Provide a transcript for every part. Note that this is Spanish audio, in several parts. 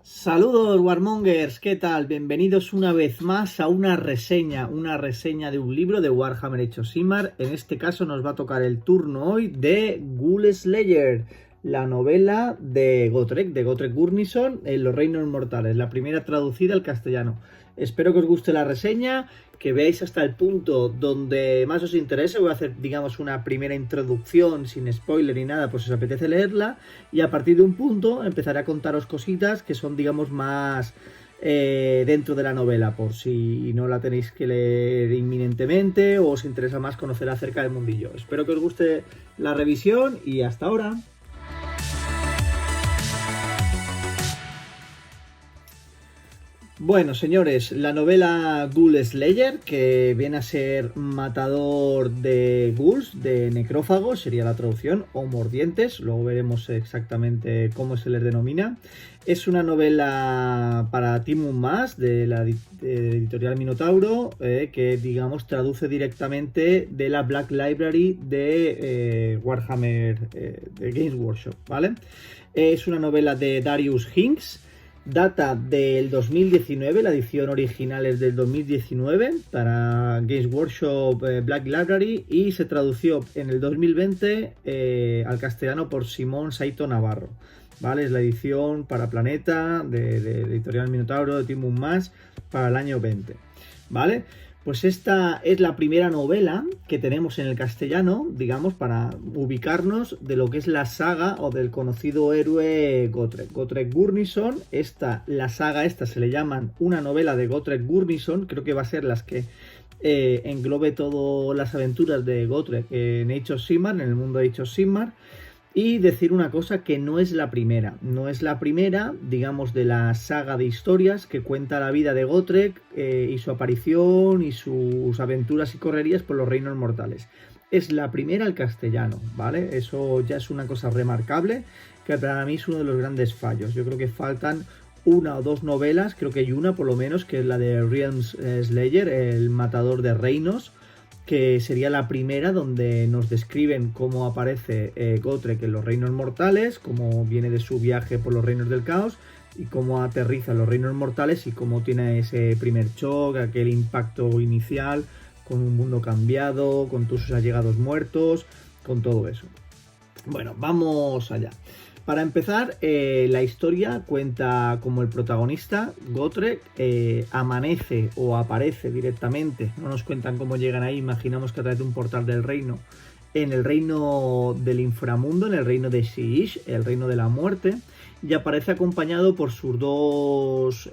Saludos Warmongers, ¿qué tal? Bienvenidos una vez más a una reseña de un libro de Warhammer Age of Sigmar. En este caso nos va a tocar el turno hoy de Ghoul Slayer, la novela de Gotrek Gurnison en Los Reinos Mortales, la primera traducida al castellano. Espero que os guste la reseña, que veáis hasta el punto donde más os interese. Voy a hacer, digamos, una primera introducción sin spoiler ni nada, pues si os apetece leerla, y a partir de un punto empezaré a contaros cositas que son, digamos, más dentro de la novela, por si no la tenéis que leer inminentemente o os interesa más conocer acerca del mundillo. Espero que os guste la revisión y hasta ahora. Bueno, señores, la novela Ghoul Slayer, que viene a ser matador de ghouls, de necrófagos, sería la traducción, o mordientes, luego veremos exactamente cómo se les denomina. Es una novela para Team Unmask, de la editorial Minotauro, que, digamos, traduce directamente de la Black Library de Warhammer, de Games Workshop, ¿vale? Es una novela de Darius Hinks. Data del 2019, la edición original es del 2019 para Games Workshop Black Library y se tradució en el 2020 al castellano por Simón Saito Navarro. ¿Vale? Es la edición para Planeta de editorial Minotauro de Team Unmask para el año 20. ¿Vale? Pues esta es la primera novela que tenemos en el castellano, digamos, para ubicarnos de lo que es la saga o del conocido héroe Gotrek Gurnison. La saga esta se le llaman una novela de Gotrek Gurnison, creo que va a ser las que englobe todas las aventuras de Gotrek en Age of Sigmar, en el mundo de Age of Sigmar. Y decir una cosa, que no es la primera, digamos, de la saga de historias que cuenta la vida de Gotrek y su aparición y sus aventuras y correrías por los reinos mortales. Es la primera al castellano, ¿vale? Eso ya es una cosa remarcable, que para mí es uno de los grandes fallos. Yo creo que faltan una o dos novelas, creo que hay una por lo menos, que es la de Realms Slayer, el matador de reinos, que sería la primera donde nos describen cómo aparece Gotrek en los reinos mortales, cómo viene de su viaje por los reinos del caos y cómo aterriza en los reinos mortales y cómo tiene ese primer shock, aquel impacto inicial con un mundo cambiado, con todos sus allegados muertos, con todo eso. Bueno, vamos allá. Para empezar, la historia cuenta como el protagonista, Gotrek, amanece o aparece directamente, no nos cuentan cómo llegan ahí, imaginamos que a través de un portal del reino, en el reino del inframundo, en el reino de Shyish, el reino de la muerte, y aparece acompañado por sus dos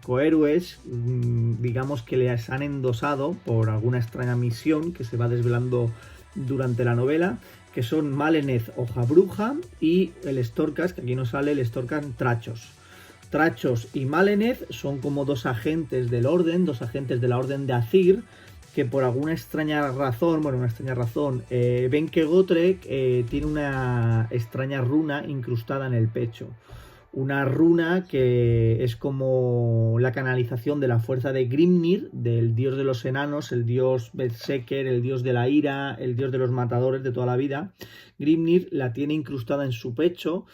cohéroes, digamos que les han endosado por alguna extraña misión que se va desvelando durante la novela, que son Maleneth, hoja bruja, y el Storkas, que aquí nos sale el Storkan Trachos. Trachos y Maleneth son como dos agentes del orden, dos agentes de la orden de Azir, que por alguna extraña razón, ven que Gotrek tiene una extraña runa incrustada en el pecho. Una runa que es como la canalización de la fuerza de Grimnir, del dios de los enanos, el dios Berserker, el dios de la ira, el dios de los matadores de toda la vida. Grimnir la tiene incrustada en su pecho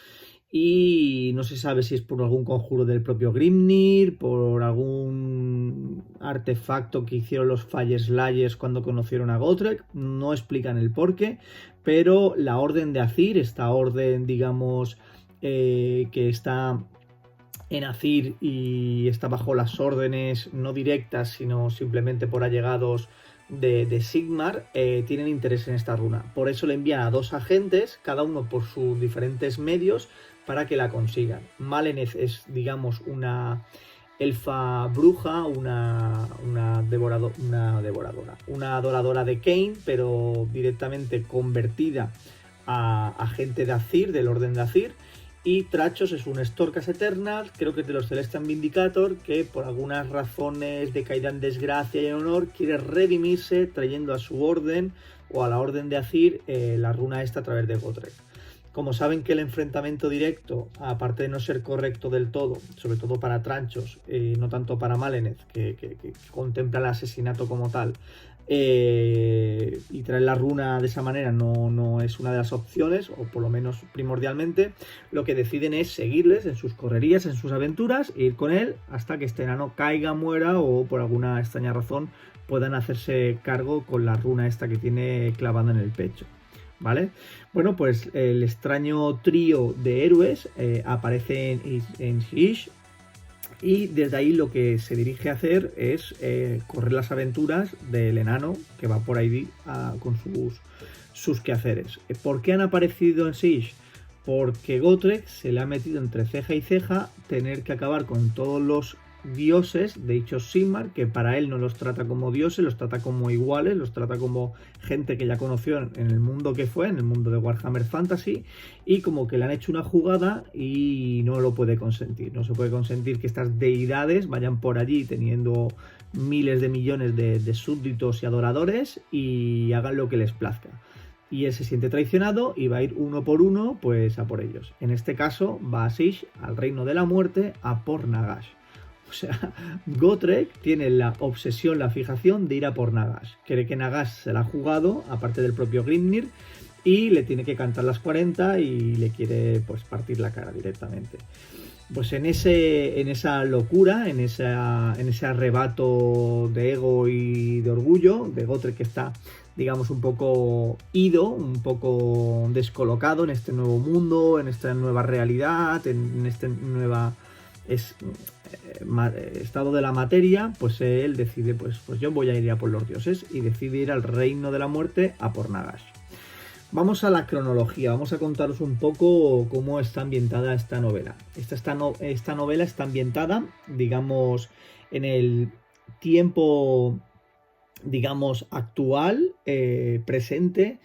y no se sabe si es por algún conjuro del propio Grimnir, por algún artefacto que hicieron los Fire Slayers cuando conocieron a Gotrek. No explican el porqué, pero la orden de Azir, esta orden, digamos, que está en Azir y está bajo las órdenes no directas, sino simplemente por allegados de Sigmar, tienen interés en esta runa. Por eso le envían a dos agentes, cada uno por sus diferentes medios, para que la consigan. Maleneth es, digamos, una elfa bruja, una adoradora de Khaine, pero directamente convertida a agente de Azir, del orden de Azir. Y Trachos es un Storkas Eternal, creo que es de los Celestial Vindicator, que por algunas razones de caída en desgracia y en honor quiere redimirse trayendo a su orden o a la orden de Azir la runa esta a través de Gotrek. Como saben que el enfrentamiento directo, aparte de no ser correcto del todo, sobre todo para Trachos, no tanto para Maleneth, que contempla el asesinato como tal, y traer la runa de esa manera no es una de las opciones, o por lo menos primordialmente. Lo que deciden es seguirles en sus correrías, en sus aventuras, e ir con él hasta que este enano caiga, muera o por alguna extraña razón puedan hacerse cargo con la runa esta que tiene clavada en el pecho. ¿Vale? Bueno, pues el extraño trío de héroes aparece en Siege, y desde ahí lo que se dirige a hacer es correr las aventuras del enano que va por ahí con sus quehaceres. ¿Por qué han aparecido en Siege? Porque Gotrek se le ha metido entre ceja y ceja tener que acabar con todos los dioses de dichos Sigmar, que para él no los trata como dioses, los trata como iguales, los trata como gente que ya conoció en el mundo que fue, en el mundo de Warhammer Fantasy, y como que le han hecho una jugada y no lo puede consentir. No se puede consentir que estas deidades vayan por allí teniendo miles de millones de súbditos y adoradores y hagan lo que les plazca. Y él se siente traicionado y va a ir uno por uno pues a por ellos. En este caso va a Siege, al Reino de la Muerte, a por Nagash. O sea, Gotrek tiene la obsesión, la fijación de ir a por Nagash. Cree que Nagash se la ha jugado, aparte del propio Grimnir, y le tiene que cantar las 40 y le quiere pues partir la cara directamente. Pues en esa locura, en ese arrebato de ego y de orgullo, de Gotrek, que está, digamos, un poco ido, un poco descolocado en este nuevo mundo, en esta nueva realidad, en este nueva estado de la materia, pues él decide, pues yo voy a ir a por los dioses, y decide ir al Reino de la Muerte a por Nagash. Vamos a la cronología, vamos a contaros un poco cómo está ambientada esta novela. Esta novela está ambientada, digamos, en el tiempo, digamos, actual, presente,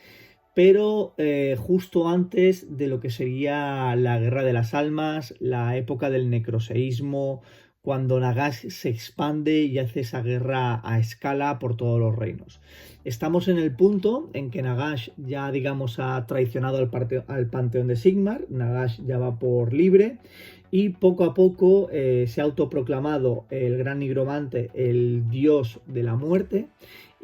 pero justo antes de lo que sería la Guerra de las Almas, la época del necroseísmo, cuando Nagash se expande y hace esa guerra a escala por todos los reinos. Estamos en el punto en que Nagash ya, digamos, ha traicionado al panteón de Sigmar. Nagash ya va por libre y poco a poco se ha autoproclamado el gran nigromante, el dios de la muerte.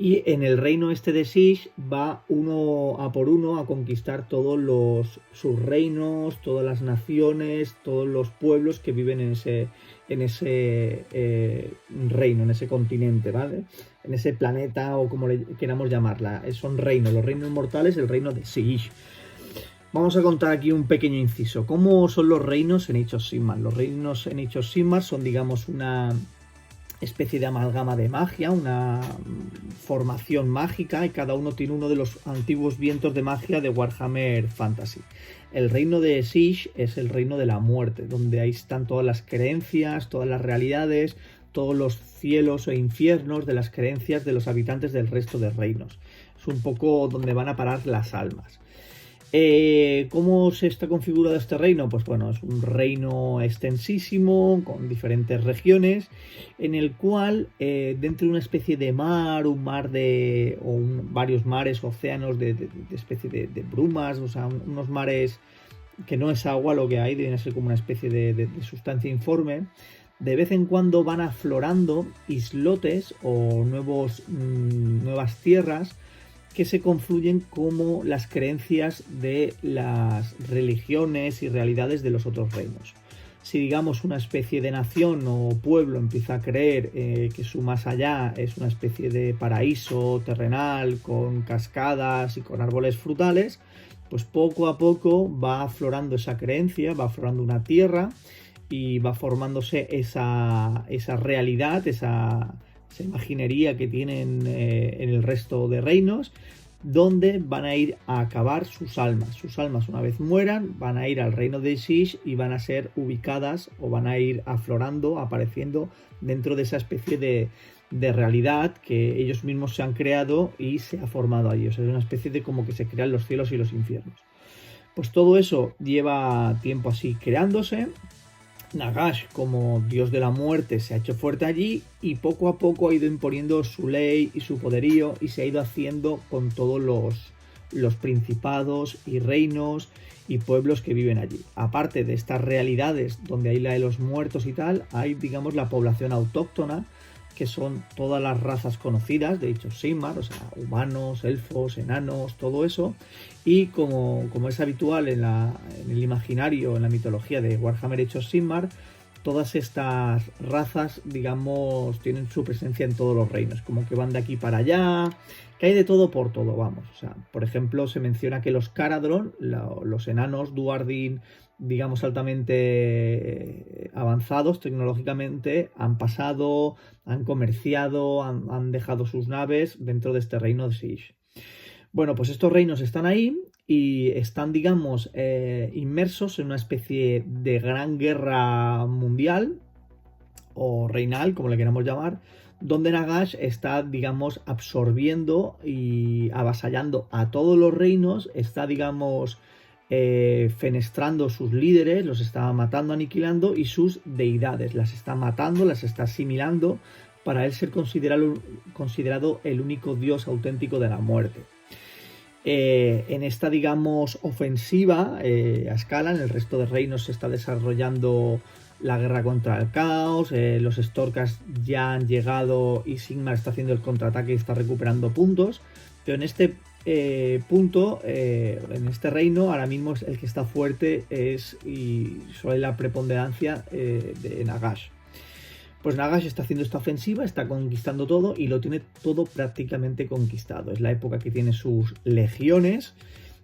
Y en el reino este de Siege va uno a por uno a conquistar todos sus reinos, todas las naciones, todos los pueblos que viven en ese reino, en ese continente, ¿vale? En ese planeta, o como le queramos llamarla. Son reinos, los reinos mortales, el reino de Siege. Vamos a contar aquí un pequeño inciso. ¿Cómo son los reinos en Age of Sigmar? Los reinos en Age of Sigmar son, digamos, una especie de amalgama de magia, una formación mágica, y cada uno tiene uno de los antiguos vientos de magia de Warhammer Fantasy. El reino de Siege es el reino de la muerte, donde ahí están todas las creencias, todas las realidades, todos los cielos e infiernos de las creencias de los habitantes del resto de reinos. Es un poco donde van a parar las almas. ¿Cómo se está configurado este reino? Pues bueno, es un reino extensísimo, con diferentes regiones, en el cual dentro de una especie de mar, varios mares, océanos de especie de brumas, o sea, unos mares que no es agua lo que hay, deben ser como una especie de sustancia informe. De vez en cuando van aflorando islotes o nuevas tierras que se confluyen como las creencias de las religiones y realidades de los otros reinos. Si, digamos, una especie de nación o pueblo empieza a creer que su más allá es una especie de paraíso terrenal con cascadas y con árboles frutales, pues poco a poco va aflorando esa creencia, va aflorando una tierra y va formándose esa realidad, esa imaginería que tienen en el resto de reinos, donde van a ir a acabar sus almas. Sus almas, una vez mueran, van a ir al reino de Siege y van a ser ubicadas, o van a ir aflorando, apareciendo dentro de esa especie de realidad que ellos mismos se han creado y se ha formado allí. O sea, es una especie de como que se crean los cielos y los infiernos. Pues todo eso lleva tiempo así creándose. Nagash, como dios de la muerte, se ha hecho fuerte allí y poco a poco ha ido imponiendo su ley y su poderío, y se ha ido haciendo con todos los principados y reinos y pueblos que viven allí. Aparte de estas realidades donde hay la de los muertos y tal, hay, digamos, la población autóctona, que son todas las razas conocidas de Age of Sigmar, o sea, humanos, elfos, enanos, todo eso. Y como es habitual en el imaginario, en la mitología de Warhammer Age of Sigmar, todas estas razas, digamos, tienen su presencia en todos los reinos, como que van de aquí para allá, que hay de todo por todo, vamos. O sea, por ejemplo, se menciona que los Caradhran, los enanos Duardin, digamos, altamente avanzados tecnológicamente, han pasado, han comerciado, han dejado sus naves dentro de este reino de Siege. Bueno, pues estos reinos están ahí y están, digamos, inmersos en una especie de gran guerra mundial o reinal, como le queramos llamar, donde Nagash está, digamos, absorbiendo y avasallando a todos los reinos, está, digamos, fenestrando sus líderes, los está matando, aniquilando, y sus deidades, las está matando, las está asimilando, para él ser considerado el único dios auténtico de la muerte. En esta, digamos, ofensiva a escala, en el resto de reinos se está desarrollando la guerra contra el caos, los Storkas ya han llegado y Sigmar está haciendo el contraataque y está recuperando puntos, pero en este punto, en este reino, ahora mismo el que está fuerte y suele la preponderancia de Nagash. Pues Nagash está haciendo esta ofensiva, está conquistando todo y lo tiene todo prácticamente conquistado. Es la época que tiene sus legiones,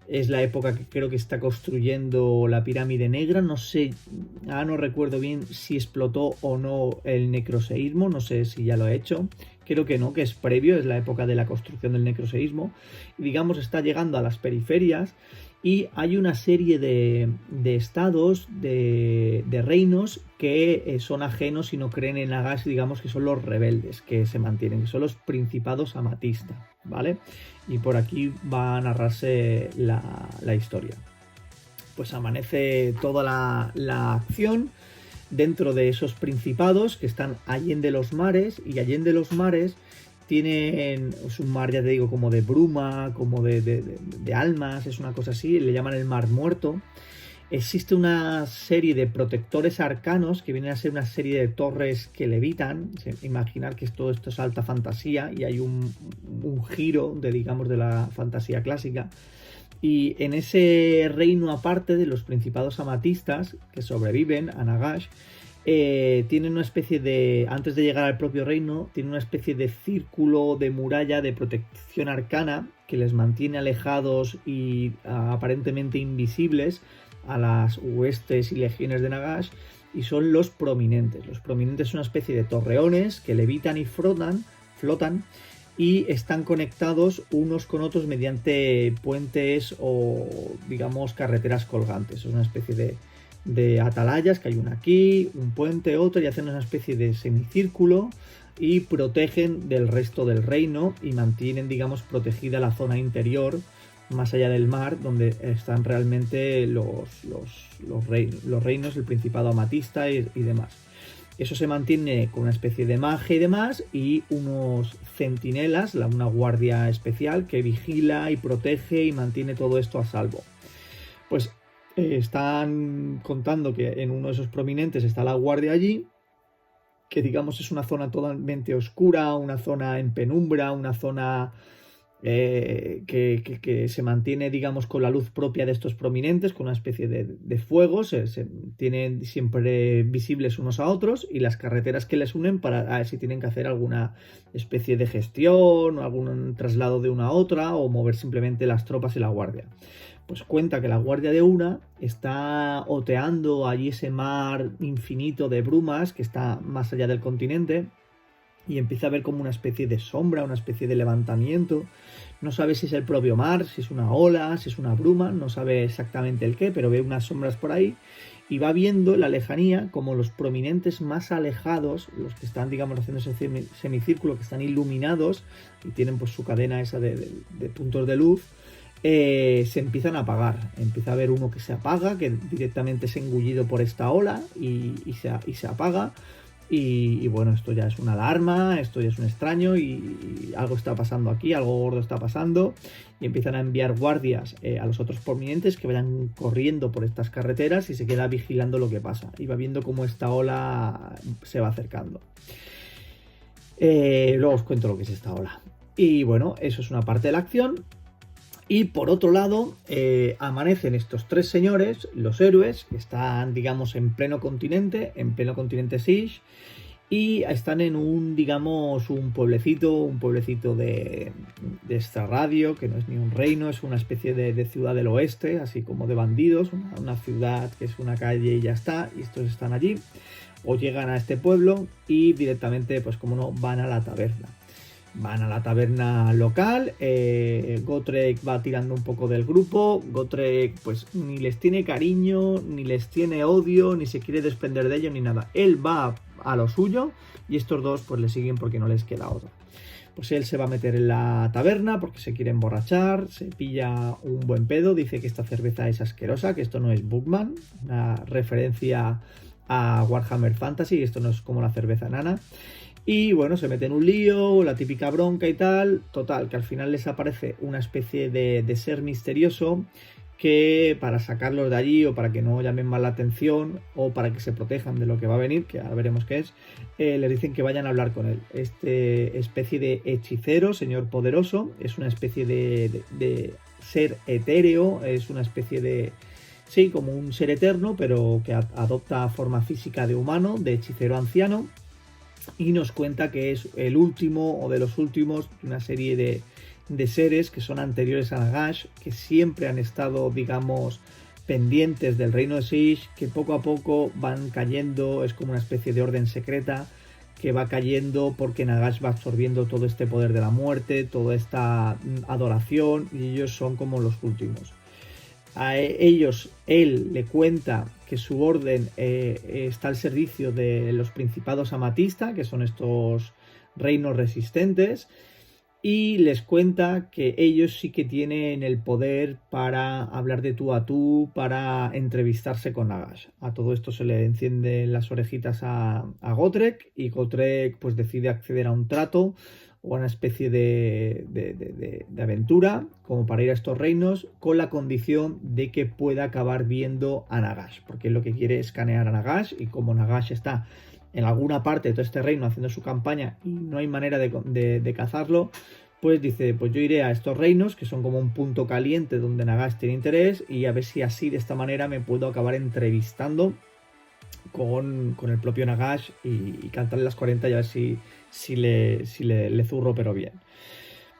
es la época que creo que está construyendo la pirámide negra. No sé, no recuerdo bien si explotó o no el necroseísmo, no sé si ya lo ha hecho. Creo que no, que es previo, es la época de la construcción del necroseísmo. Y digamos, está llegando a las periferias y hay una serie de estados, de reinos que son ajenos y no creen en Nagash, digamos que son los rebeldes que se mantienen, que son los principados amatista, ¿vale? Y por aquí va a narrarse la historia. Pues amanece toda la acción dentro de esos principados que están allende los mares, y allende los mares tienen un mar, ya te digo, como de bruma, como de almas, es una cosa así, le llaman el mar muerto. Existe una serie de protectores arcanos que vienen a ser una serie de torres que levitan. Imaginar que todo esto es alta fantasía y hay un giro digamos, de la fantasía clásica. Y en ese reino aparte de los principados amatistas que sobreviven a Nagash, tienen una especie de, antes de llegar al propio reino, tienen una especie de círculo de muralla de protección arcana que les mantiene alejados y aparentemente invisibles a las huestes y legiones de Nagash, y son los prominentes. Los prominentes son una especie de torreones que levitan y flotan y están conectados unos con otros mediante puentes o, digamos, carreteras colgantes. Es una especie de atalayas, que hay una aquí, un puente, otro, y hacen una especie de semicírculo y protegen del resto del reino y mantienen, digamos, protegida la zona interior más allá del mar, donde están realmente los reinos, el principado amatista y demás. Eso se mantiene con una especie de magia y demás, y unos centinelas, una guardia especial que vigila y protege y mantiene todo esto a salvo. Pues están contando que en uno de esos prominentes está la guardia allí, que digamos es una zona totalmente oscura, una zona en penumbra, una zona que se mantiene, digamos, con la luz propia de estos prominentes, con una especie de fuegos, se tienen siempre visibles unos a otros, y las carreteras que les unen para ver si tienen que hacer alguna especie de gestión o algún traslado de una a otra, o mover simplemente las tropas y la guardia. Pues cuenta que la guardia de una está oteando allí ese mar infinito de brumas que está más allá del continente, y empieza a ver como una especie de sombra, una especie de levantamiento. No sabe si es el propio mar, si es una ola, si es una bruma, no sabe exactamente el qué, pero ve unas sombras por ahí y va viendo en la lejanía como los prominentes más alejados, los que están, digamos, haciendo ese semicírculo, que están iluminados y tienen pues su cadena esa de puntos de luz, se empiezan a apagar. Empieza a haber uno que se apaga, que directamente es engullido por esta ola y se apaga. Y bueno, esto ya es una alarma, esto ya es un extraño y algo está pasando aquí, algo gordo está pasando, y empiezan a enviar guardias a los otros prominentes que vayan corriendo por estas carreteras, y se queda vigilando lo que pasa y va viendo cómo esta ola se va acercando. Luego os cuento lo que es esta ola. Y bueno, eso es una parte de la acción. Y por otro lado, amanecen estos tres señores, los héroes, que están, digamos, en pleno continente Siege, y están en un, digamos, un pueblecito de extrarradio, que no es ni un reino, es una especie de ciudad del oeste, así como de bandidos, una ciudad que es una calle y ya está, y estos están allí, o llegan a este pueblo y directamente, pues como no, van a la taberna. Van a la taberna local, Gotrek va tirando un poco del grupo, Gotrek pues ni les tiene cariño, ni les tiene odio, ni se quiere desprender de ellos, ni nada. Él va a lo suyo y estos dos pues le siguen porque no les queda otra. Pues él se va a meter en la taberna porque se quiere emborrachar, se pilla un buen pedo, dice que esta cerveza es asquerosa, que esto no es Bookman, una referencia a Warhammer Fantasy, esto no es como la cerveza nana. Y bueno, se mete en un lío, la típica bronca y tal. Total, que al final les aparece una especie de ser misterioso que para sacarlos de allí o para que no llamen más la atención o para que se protejan de lo que va a venir, que ahora veremos qué es, les dicen que vayan a hablar con él. Este especie de hechicero, señor poderoso, es una especie de ser etéreo, es una especie de... Sí, como un ser eterno, pero que adopta forma física de humano, de hechicero anciano. Y nos cuenta que es el último o de los últimos de una serie de seres que son anteriores a Nagash, que siempre han estado, digamos, pendientes del reino de Siege, que poco a poco van cayendo, es como una especie de orden secreta que va cayendo porque Nagash va absorbiendo todo este poder de la muerte, toda esta adoración, y ellos son como los últimos. A ellos, él le cuenta que su orden está al servicio de los principados amatista, que son estos reinos resistentes, y les cuenta que ellos sí que tienen el poder para hablar de tú a tú, para entrevistarse con Nagash. A todo esto se le encienden las orejitas a Gotrek, y Gotrek pues decide acceder a un trato o una especie de aventura como para ir a estos reinos, con la condición de que pueda acabar viendo a Nagash, porque él lo que quiere es escanear a Nagash, y como Nagash está en alguna parte de todo este reino haciendo su campaña y no hay manera de cazarlo, pues dice, pues yo iré a estos reinos que son como un punto caliente donde Nagash tiene interés, y a ver si así de esta manera me puedo acabar entrevistando con el propio Nagash y cantarle las 40 y a ver si le zurro pero bien.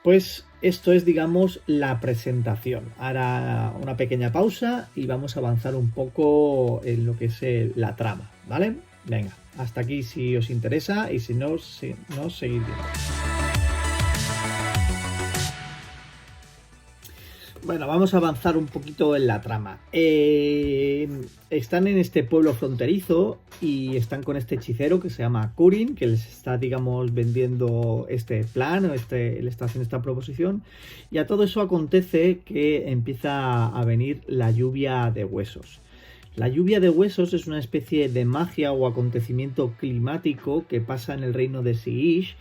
Pues esto es, digamos, la presentación. Ahora una pequeña pausa y vamos a avanzar un poco en lo que es la trama, ¿vale? Venga, hasta aquí si os interesa, y si no, seguid viendo. Bueno, vamos a avanzar un poquito en la trama. Están en este pueblo fronterizo y están con este hechicero que se llama Kurin, que les está, digamos, vendiendo este plan, le está haciendo esta proposición. Y a todo eso acontece que empieza a venir la lluvia de huesos. La lluvia de huesos es una especie de magia o acontecimiento climático que pasa en el reino de Siege,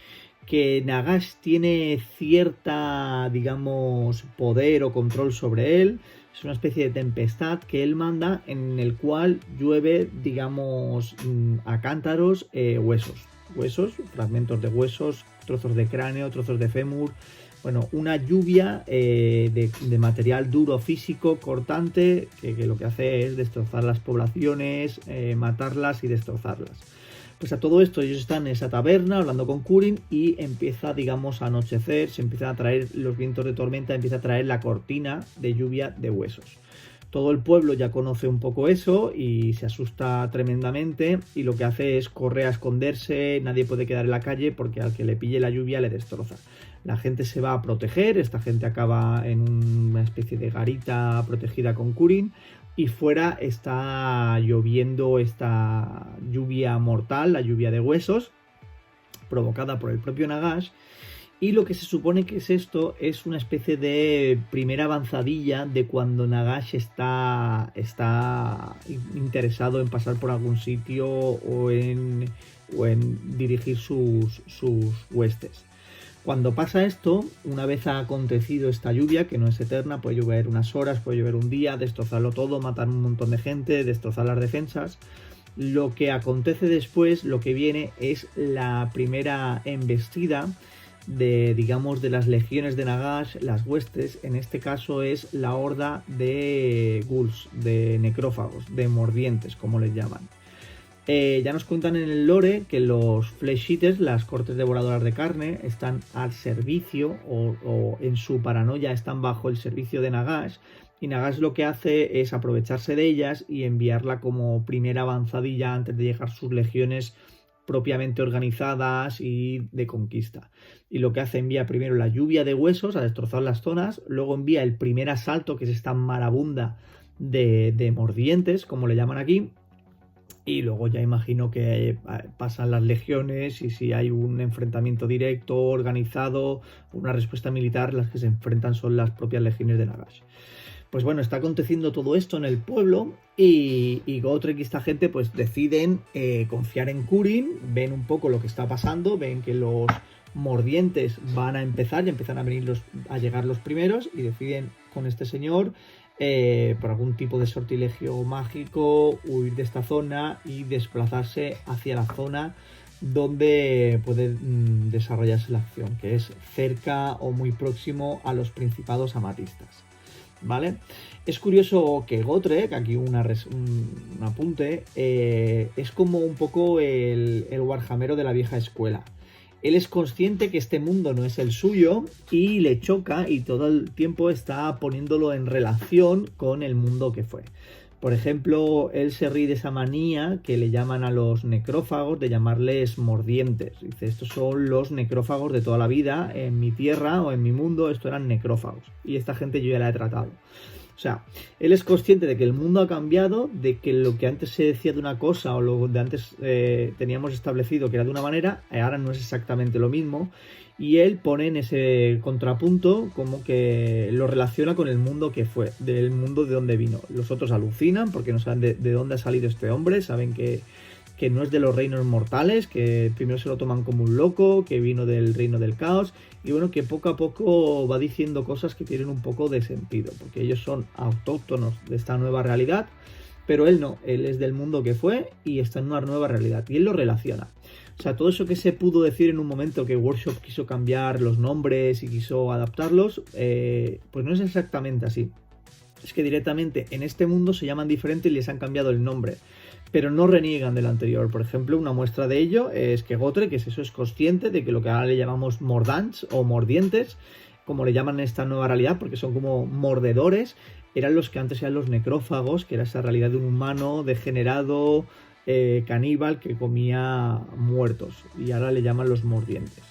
que Nagash tiene cierta, digamos, poder o control sobre él. Es una especie de tempestad que él manda, en el cual llueve, digamos, a cántaros huesos, fragmentos de huesos, trozos de cráneo, trozos de fémur. Bueno, una lluvia de material duro físico, cortante, que lo que hace es destrozar las poblaciones, matarlas y destrozarlas. Pues a todo esto ellos están en esa taberna hablando con Kurin y empieza, digamos, a anochecer, se empiezan a traer los vientos de tormenta, empieza a traer la cortina de lluvia de huesos. Todo el pueblo ya conoce un poco eso y se asusta tremendamente, y lo que hace es correr a esconderse, nadie puede quedar en la calle porque al que le pille la lluvia le destroza. La gente se va a proteger, esta gente acaba en una especie de garita protegida con Kurin, y fuera está lloviendo esta lluvia mortal, la lluvia de huesos, provocada por el propio Nagash. Y lo que se supone que es esto es una especie de primera avanzadilla de cuando Nagash está interesado en pasar por algún sitio o en dirigir sus huestes. Cuando pasa esto, una vez ha acontecido esta lluvia, que no es eterna, puede llover unas horas, puede llover un día, destrozarlo todo, matar un montón de gente, destrozar las defensas, Lo que acontece después, lo que viene, es la primera embestida de, digamos, de las legiones de Nagash, las huestes. En este caso es la horda de ghouls, de necrófagos, de mordientes, como les llaman. Ya nos cuentan en el lore que los flesh eaters, las cortes devoradoras de carne, están al servicio o en su paranoia están bajo el servicio de Nagash, y Nagash lo que hace es aprovecharse de ellas y enviarla como primera avanzadilla antes de llegar sus legiones propiamente organizadas y de conquista. Y lo que hace, envía primero la lluvia de huesos a destrozar las zonas, luego envía el primer asalto, que es esta marabunda de mordientes, como le llaman aquí, y luego ya imagino que pasan las legiones y si hay un enfrentamiento directo, organizado, una respuesta militar, las que se enfrentan son las propias legiones de Nagash. Pues bueno, está aconteciendo todo esto en el pueblo y Gotrek y esta gente pues deciden confiar en Kurin, ven un poco lo que está pasando, ven que los mordientes van a empezar y empiezan a llegar los primeros y deciden con este señor por algún tipo de sortilegio mágico huir de esta zona y desplazarse hacia la zona donde puede desarrollarse la acción, que es cerca o muy próximo a los principados amatistas. ¿Vale? Es curioso que Gotrek, aquí un apunte, es como un poco el Warhammer de la vieja escuela. Él es consciente que este mundo no es el suyo y le choca y todo el tiempo está poniéndolo en relación con el mundo que fue. Por ejemplo, él se ríe de esa manía que le llaman a los necrófagos de llamarles mordientes. Dice, estos son los necrófagos de toda la vida, en mi tierra o en mi mundo estos eran necrófagos. Y esta gente yo ya la he tratado. O sea, él es consciente de que el mundo ha cambiado, de que lo que antes se decía de una cosa o lo de antes teníamos establecido que era de una manera, ahora no es exactamente lo mismo. Y él pone en ese contrapunto como que lo relaciona con el mundo que fue, del mundo de donde vino. Los otros alucinan porque no saben de dónde ha salido este hombre, saben que no es de los reinos mortales, que primero se lo toman como un loco, que vino del reino del caos, y bueno, que poco a poco va diciendo cosas que tienen un poco de sentido, porque ellos son autóctonos de esta nueva realidad, pero él no, él es del mundo que fue y está en una nueva realidad, y él lo relaciona. O sea, todo eso que se pudo decir en un momento que Workshop quiso cambiar los nombres y quiso adaptarlos, pues no es exactamente así. Es que directamente en este mundo se llaman diferente y les han cambiado el nombre, pero no reniegan del anterior. Por ejemplo, una muestra de ello es que Gotrek, que es consciente de que lo que ahora le llamamos mordants o mordientes, como le llaman en esta nueva realidad, porque son como mordedores, eran los que antes eran los necrófagos, que era esa realidad de un humano degenerado, caníbal, que comía muertos, y ahora le llaman los mordientes.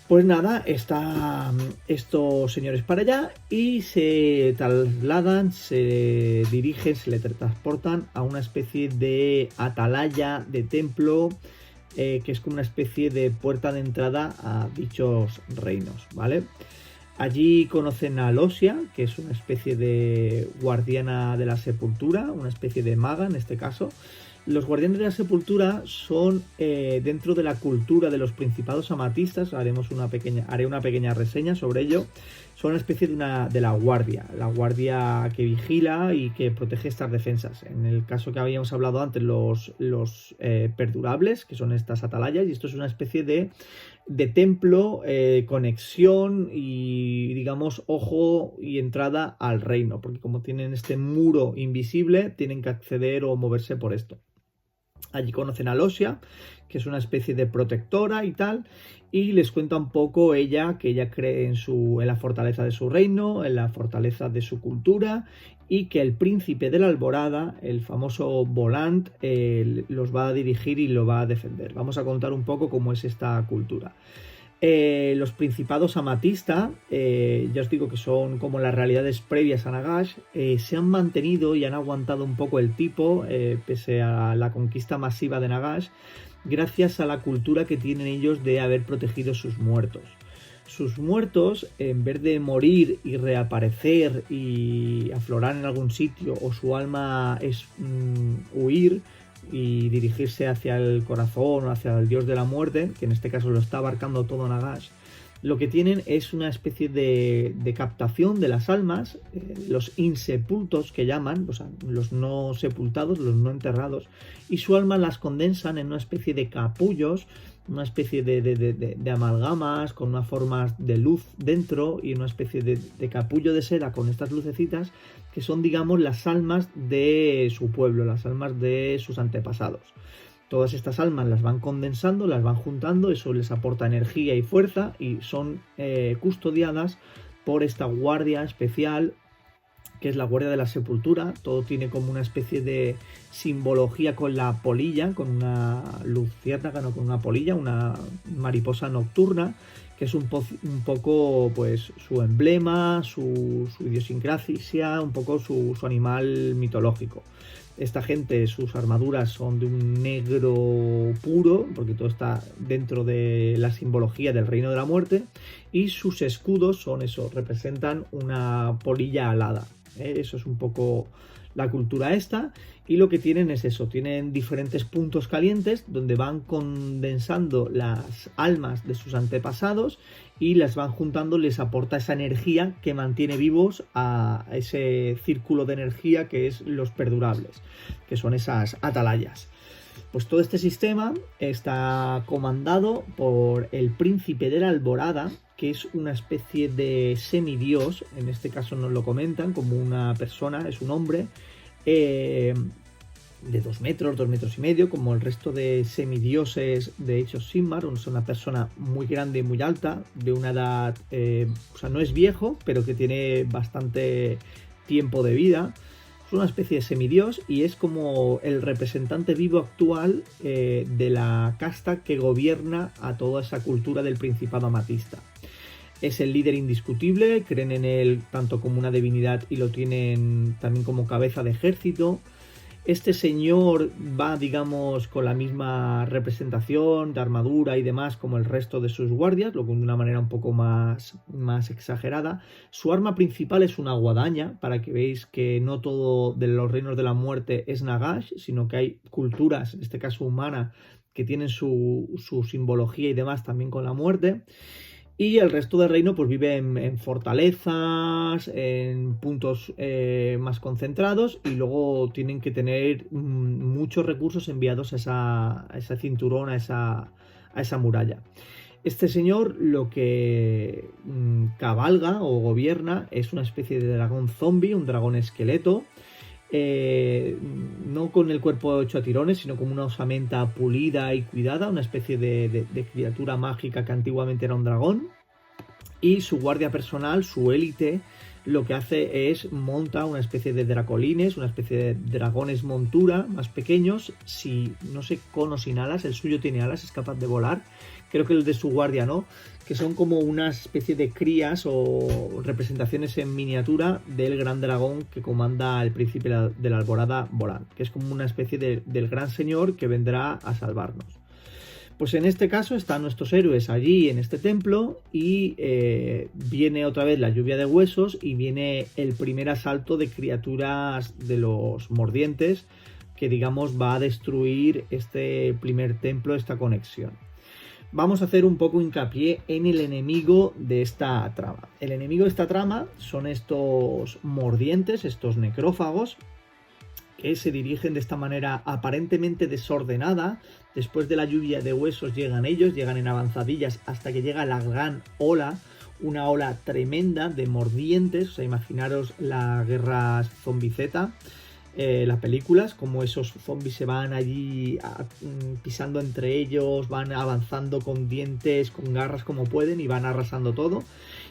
Pues nada, están estos señores para allá y se trasladan, se dirigen, se le transportan a una especie de atalaya, de templo, que es como una especie de puerta de entrada a dichos reinos, ¿vale? Allí conocen a Losia, que es una especie de guardiana de la sepultura, una especie de maga en este caso. Los guardianes de la sepultura son dentro de la cultura de los principados amatistas, haré una pequeña reseña sobre ello. Son una especie de la guardia que vigila y que protege estas defensas. En el caso que habíamos hablado antes, los perdurables, que son estas atalayas, y esto es una especie de templo, conexión y, digamos, ojo y entrada al reino, porque como tienen este muro invisible, tienen que acceder o moverse por esto. Allí conocen a Losia, que es una especie de protectora y tal, y les cuenta un poco que ella cree en la fortaleza de su reino, en la fortaleza de su cultura, y que el príncipe de la Alborada, el famoso Volant, los va a dirigir y lo va a defender. Vamos a contar un poco cómo es esta cultura. Los principados amatista, ya os digo que son como las realidades previas a Nagash, se han mantenido y han aguantado un poco el tipo, pese a la conquista masiva de Nagash, gracias a la cultura que tienen ellos de haber protegido sus muertos. Sus muertos, en vez de morir y reaparecer y aflorar en algún sitio, o su alma es huir y dirigirse hacia el corazón o hacia el dios de la muerte, que en este caso lo está abarcando todo Nagash, lo que tienen es una especie de captación de las almas, los insepultos que llaman, o sea, los no sepultados, los no enterrados, y su alma las condensan en una especie de capullos, una especie de amalgamas con unas formas de luz dentro y una especie de capullo de seda con estas lucecitas que son, digamos, las almas de su pueblo, las almas de sus antepasados. Todas estas almas las van condensando, las van juntando, eso les aporta energía y fuerza y son custodiadas por esta guardia especial que es la guardia de la sepultura. Todo tiene como una especie de simbología con la polilla, con una luciérnaga, no, con una polilla, una mariposa nocturna, que es un poco pues su emblema, su idiosincrasia, un poco su animal mitológico. Esta gente, sus armaduras son de un negro puro, porque todo está dentro de la simbología del reino de la muerte, y sus escudos son eso, representan una polilla alada. Eso es un poco la cultura esta, y lo que tienen es eso, tienen diferentes puntos calientes donde van condensando las almas de sus antepasados y las van juntando, les aporta esa energía que mantiene vivos a ese círculo de energía que es los perdurables, que son esas atalayas. Pues todo este sistema está comandado por el príncipe de la Alborada, que es una especie de semidios, en este caso nos lo comentan como una persona, es un hombre, de 2 metros, 2 metros y medio, como el resto de semidioses de Age of Sigmar. Es una persona muy grande y muy alta, de una edad, o sea, no es viejo, pero que tiene bastante tiempo de vida. Es una especie de semidios y es como el representante vivo actual de la casta que gobierna a toda esa cultura del Principado Amatista. Es el líder indiscutible, creen en él tanto como una divinidad y lo tienen también como cabeza de ejército. Este señor va, digamos, con la misma representación de armadura y demás como el resto de sus guardias, lo con de una manera un poco más exagerada. Su arma principal es una guadaña, para que veáis que no todo de los reinos de la muerte es Nagash, sino que hay culturas, en este caso humana, que tienen su simbología y demás también con la muerte. Y el resto del reino pues vive en fortalezas, en puntos más concentrados, y luego tienen que tener muchos recursos enviados a ese cinturón, a esa muralla. Este señor lo que cabalga o gobierna es una especie de dragón zombie, un dragón esqueleto, no con el cuerpo hecho a tirones, sino como una osamenta pulida y cuidada, una especie de criatura mágica que antiguamente era un dragón. Y su guardia personal, su élite, lo que hace es monta una especie de dracolines, una especie de dragones montura más pequeños, no sé, con o sin alas. El suyo tiene alas, es capaz de volar. Creo que el de su guardia no, que son como una especie de crías o representaciones en miniatura del gran dragón que comanda el príncipe de la Alborada, Volan, que es como una especie del gran señor que vendrá a salvarnos. Pues en este caso están nuestros héroes allí en este templo y viene otra vez la lluvia de huesos y viene el primer asalto de criaturas de los mordientes que, digamos, va a destruir este primer templo, esta conexión. Vamos a hacer un poco hincapié en el enemigo de esta trama. El enemigo de esta trama son estos mordientes, estos necrófagos, que se dirigen de esta manera aparentemente desordenada. Después de la lluvia de huesos llegan ellos, llegan en avanzadillas hasta que llega la gran ola, una ola tremenda de mordientes. O sea, imaginaros la guerra zombie Z, las películas, como esos zombies se van allí pisando entre ellos, van avanzando con dientes, con garras como pueden y van arrasando todo.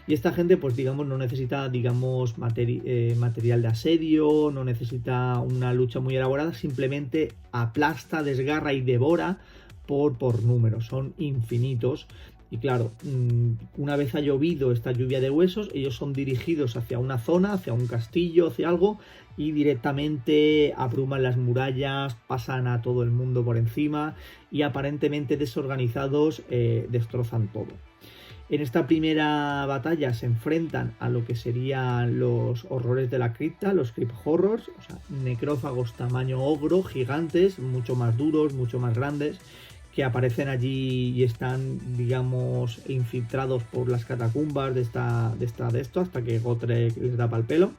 Y esta gente, pues digamos, no necesita, digamos, material de asedio, no necesita una lucha muy elaborada, simplemente aplasta, desgarra y devora por números, son infinitos. Y claro, una vez ha llovido esta lluvia de huesos, ellos son dirigidos hacia una zona, hacia un castillo, hacia algo, y directamente abruman las murallas, pasan a todo el mundo por encima y aparentemente desorganizados destrozan todo. En esta primera batalla se enfrentan a lo que serían los horrores de la cripta, los crypt horrors, o sea, necrófagos tamaño ogro, gigantes, mucho más duros, mucho más grandes, que aparecen allí y están, digamos, infiltrados por las catacumbas de esto, hasta que Gotrek les da pa'l pelo.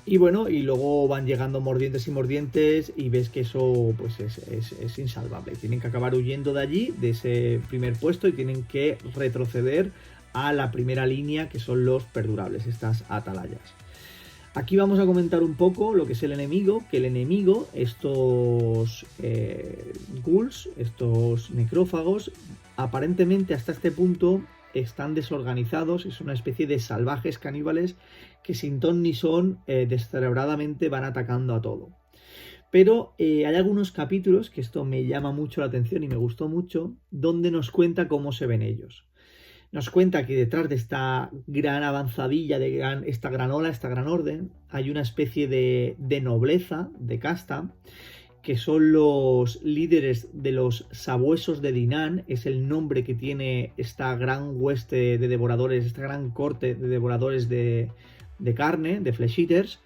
Y bueno, y luego van llegando mordientes y mordientes y ves que eso pues es insalvable. Tienen que acabar huyendo de allí, de ese primer puesto, y tienen que retroceder a la primera línea, que son los perdurables, estas atalayas. Aquí vamos a comentar un poco lo que es el enemigo, que el enemigo, estos ghouls, estos necrófagos, aparentemente hasta este punto están desorganizados, es una especie de salvajes caníbales que sin ton ni son, descerebradamente van atacando a todo. Pero hay algunos capítulos, que esto me llama mucho la atención y me gustó mucho, donde nos cuenta cómo se ven ellos. Nos cuenta que detrás de esta gran avanzadilla, esta gran ola, esta gran orden, hay una especie de nobleza, de casta, que son los líderes de los sabuesos de Dinan. Es el nombre que tiene esta gran hueste de devoradores, esta gran corte de devoradores de carne, de flesh eaters,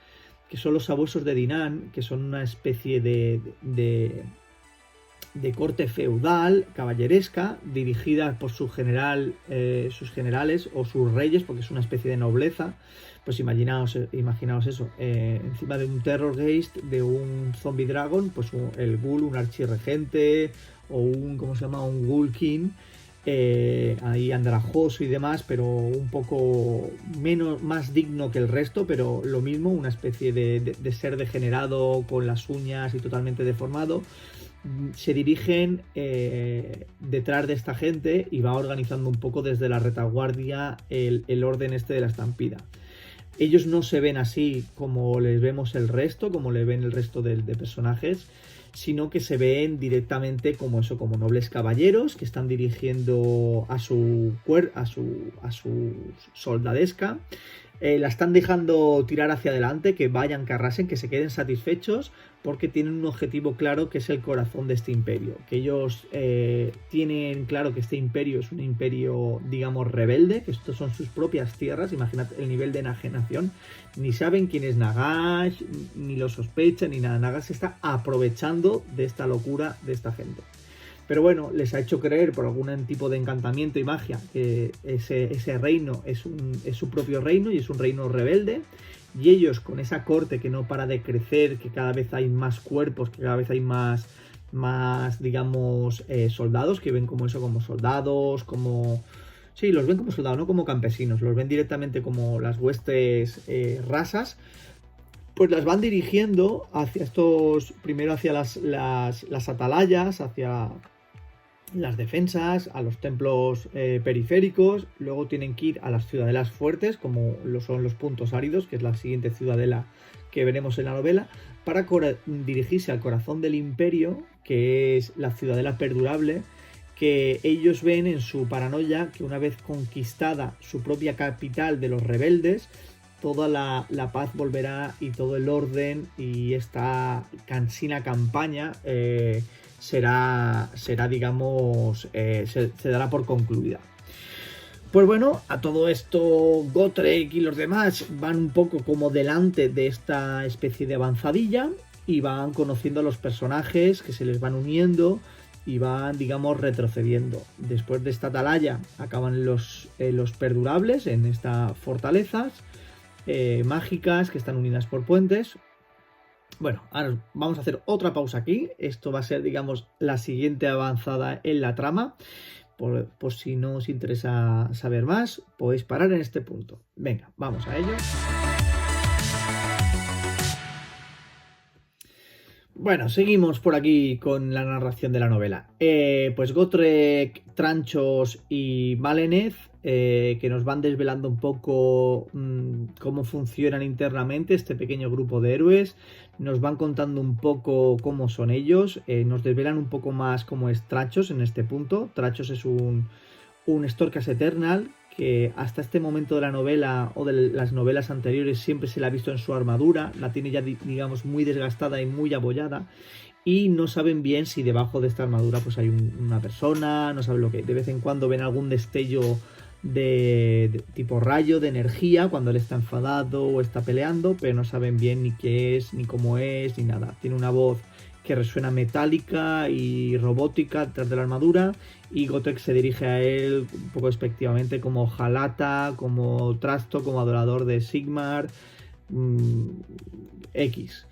que son los sabuesos de Dinan, que son una especie de corte feudal, caballeresca, dirigida por su general, sus generales o sus reyes, porque es una especie de nobleza. Pues imaginaos eso, encima de un Terrorgeist, de un Zombie Dragon, pues el Ghoul, un archirregente, o un Ghoul King, ahí andrajoso y demás, pero un poco más digno que el resto, pero lo mismo, una especie de ser degenerado, con las uñas y totalmente deformado. Se dirigen detrás de esta gente y va organizando un poco desde la retaguardia el orden este de la estampida. Ellos no se ven así como les vemos el resto, como le ven el resto de personajes, sino que se ven directamente como nobles caballeros que están dirigiendo a su soldadesca. La están dejando tirar hacia adelante, que vayan, que arrasen, que se queden satisfechos, porque tienen un objetivo claro, que es el corazón de este imperio. Que ellos tienen claro que este imperio es un imperio, digamos, rebelde, que estos son sus propias tierras. Imagínate el nivel de enajenación. Ni saben quién es Nagash, ni lo sospechan, ni nada. Nagash se está aprovechando de esta locura de esta gente. Pero bueno, les ha hecho creer por algún tipo de encantamiento y magia que ese reino es su propio reino y es un reino rebelde. Y ellos, con esa corte que no para de crecer, que cada vez hay más cuerpos, que cada vez hay más digamos, soldados, que ven como soldados, sí, los ven como soldados, no como campesinos, los ven directamente como las huestes rasas. Pues las van dirigiendo hacia primero hacia las atalayas, hacia las defensas, a los templos periféricos. Luego tienen que ir a las ciudadelas fuertes, como lo son los puntos áridos, que es la siguiente ciudadela que veremos en la novela, para dirigirse al corazón del imperio, que es la ciudadela perdurable, que ellos ven en su paranoia que una vez conquistada su propia capital de los rebeldes, toda la paz volverá y todo el orden y esta cansina campaña será digamos, se dará por concluida. Pues bueno, a todo esto Gotrek y los demás van un poco como delante de esta especie de avanzadilla y van conociendo a los personajes que se les van uniendo y van, digamos, retrocediendo. Después de esta atalaya acaban los perdurables en estas fortalezas mágicas que están unidas por puentes. Bueno, ahora vamos a hacer otra pausa aquí. Esto va a ser, digamos, la siguiente avanzada en la trama. Por si no os interesa saber más, podéis parar en este punto. Venga, vamos a ello. Bueno, seguimos por aquí con la narración de la novela. Pues Gotrek, Tranchos y Maleneth, que nos van desvelando un poco cómo funcionan internamente este pequeño grupo de héroes. Nos van contando un poco cómo son ellos. Nos desvelan un poco más cómo es Tranchos en este punto. Tranchos es un Storkas Eternal, que hasta este momento de la novela o de las novelas anteriores siempre se la ha visto en su armadura. La tiene ya, digamos, muy desgastada y muy abollada. Y no saben bien si debajo de esta armadura pues hay una persona, no saben lo que. De vez en cuando ven algún destello de tipo rayo, de energía, cuando él está enfadado o está peleando, pero no saben bien ni qué es, ni cómo es, ni nada. Tiene una voz que resuena metálica y robótica detrás de la armadura, y Gotrek se dirige a él un poco despectivamente como Jalata, como Trasto, como adorador de Sigmar, X.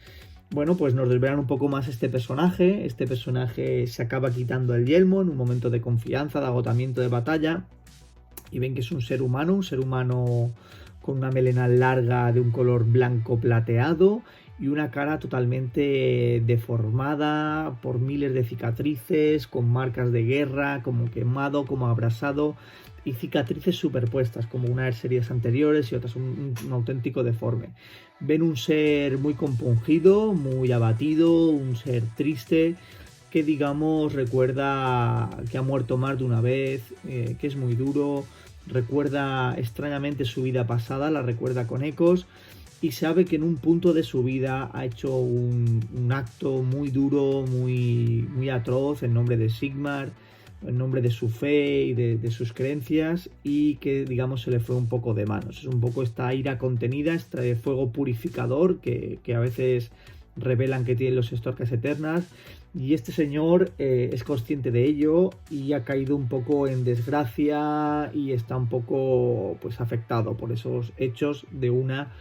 Bueno, pues nos desvelan un poco más este personaje. Este personaje se acaba quitando el yelmo en un momento de confianza, de agotamiento de batalla, y ven que es un ser humano con una melena larga de un color blanco plateado y una cara totalmente deformada por miles de cicatrices, con marcas de guerra, como quemado, como abrasado, y cicatrices superpuestas, como unas series anteriores y otras, un auténtico deforme. Ven un ser muy compungido, muy abatido, un ser triste, que digamos recuerda que ha muerto más de una vez, que es muy duro, recuerda extrañamente su vida pasada, la recuerda con ecos, y sabe que en un punto de su vida ha hecho un acto muy duro, muy atroz en nombre de Sigmar, en nombre de su fe y de sus creencias, y que digamos se le fue un poco de manos. Es un poco esta ira contenida, este fuego purificador que a veces revelan que tienen los Estorcas Eternas, y este señor es consciente de ello y ha caído un poco en desgracia y está un poco pues afectado por esos hechos de una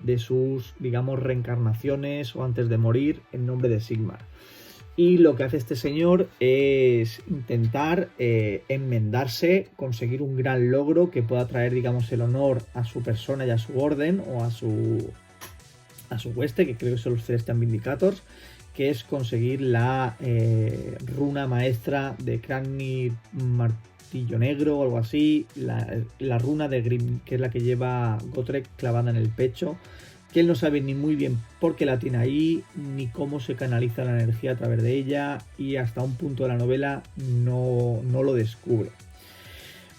de sus, digamos, reencarnaciones o antes de morir en nombre de Sigmar. Y lo que hace este señor es intentar enmendarse, conseguir un gran logro que pueda traer, digamos, el honor a su persona y a su orden, o a su hueste, que creo que son los Celestial Vindicators, que es conseguir la runa maestra de Cranny Martillo Negro o algo así, la runa de Grim, que es la que lleva Gotrek clavada en el pecho, que él no sabe ni muy bien por qué la tiene ahí, ni cómo se canaliza la energía a través de ella, y hasta un punto de la novela no lo descubre.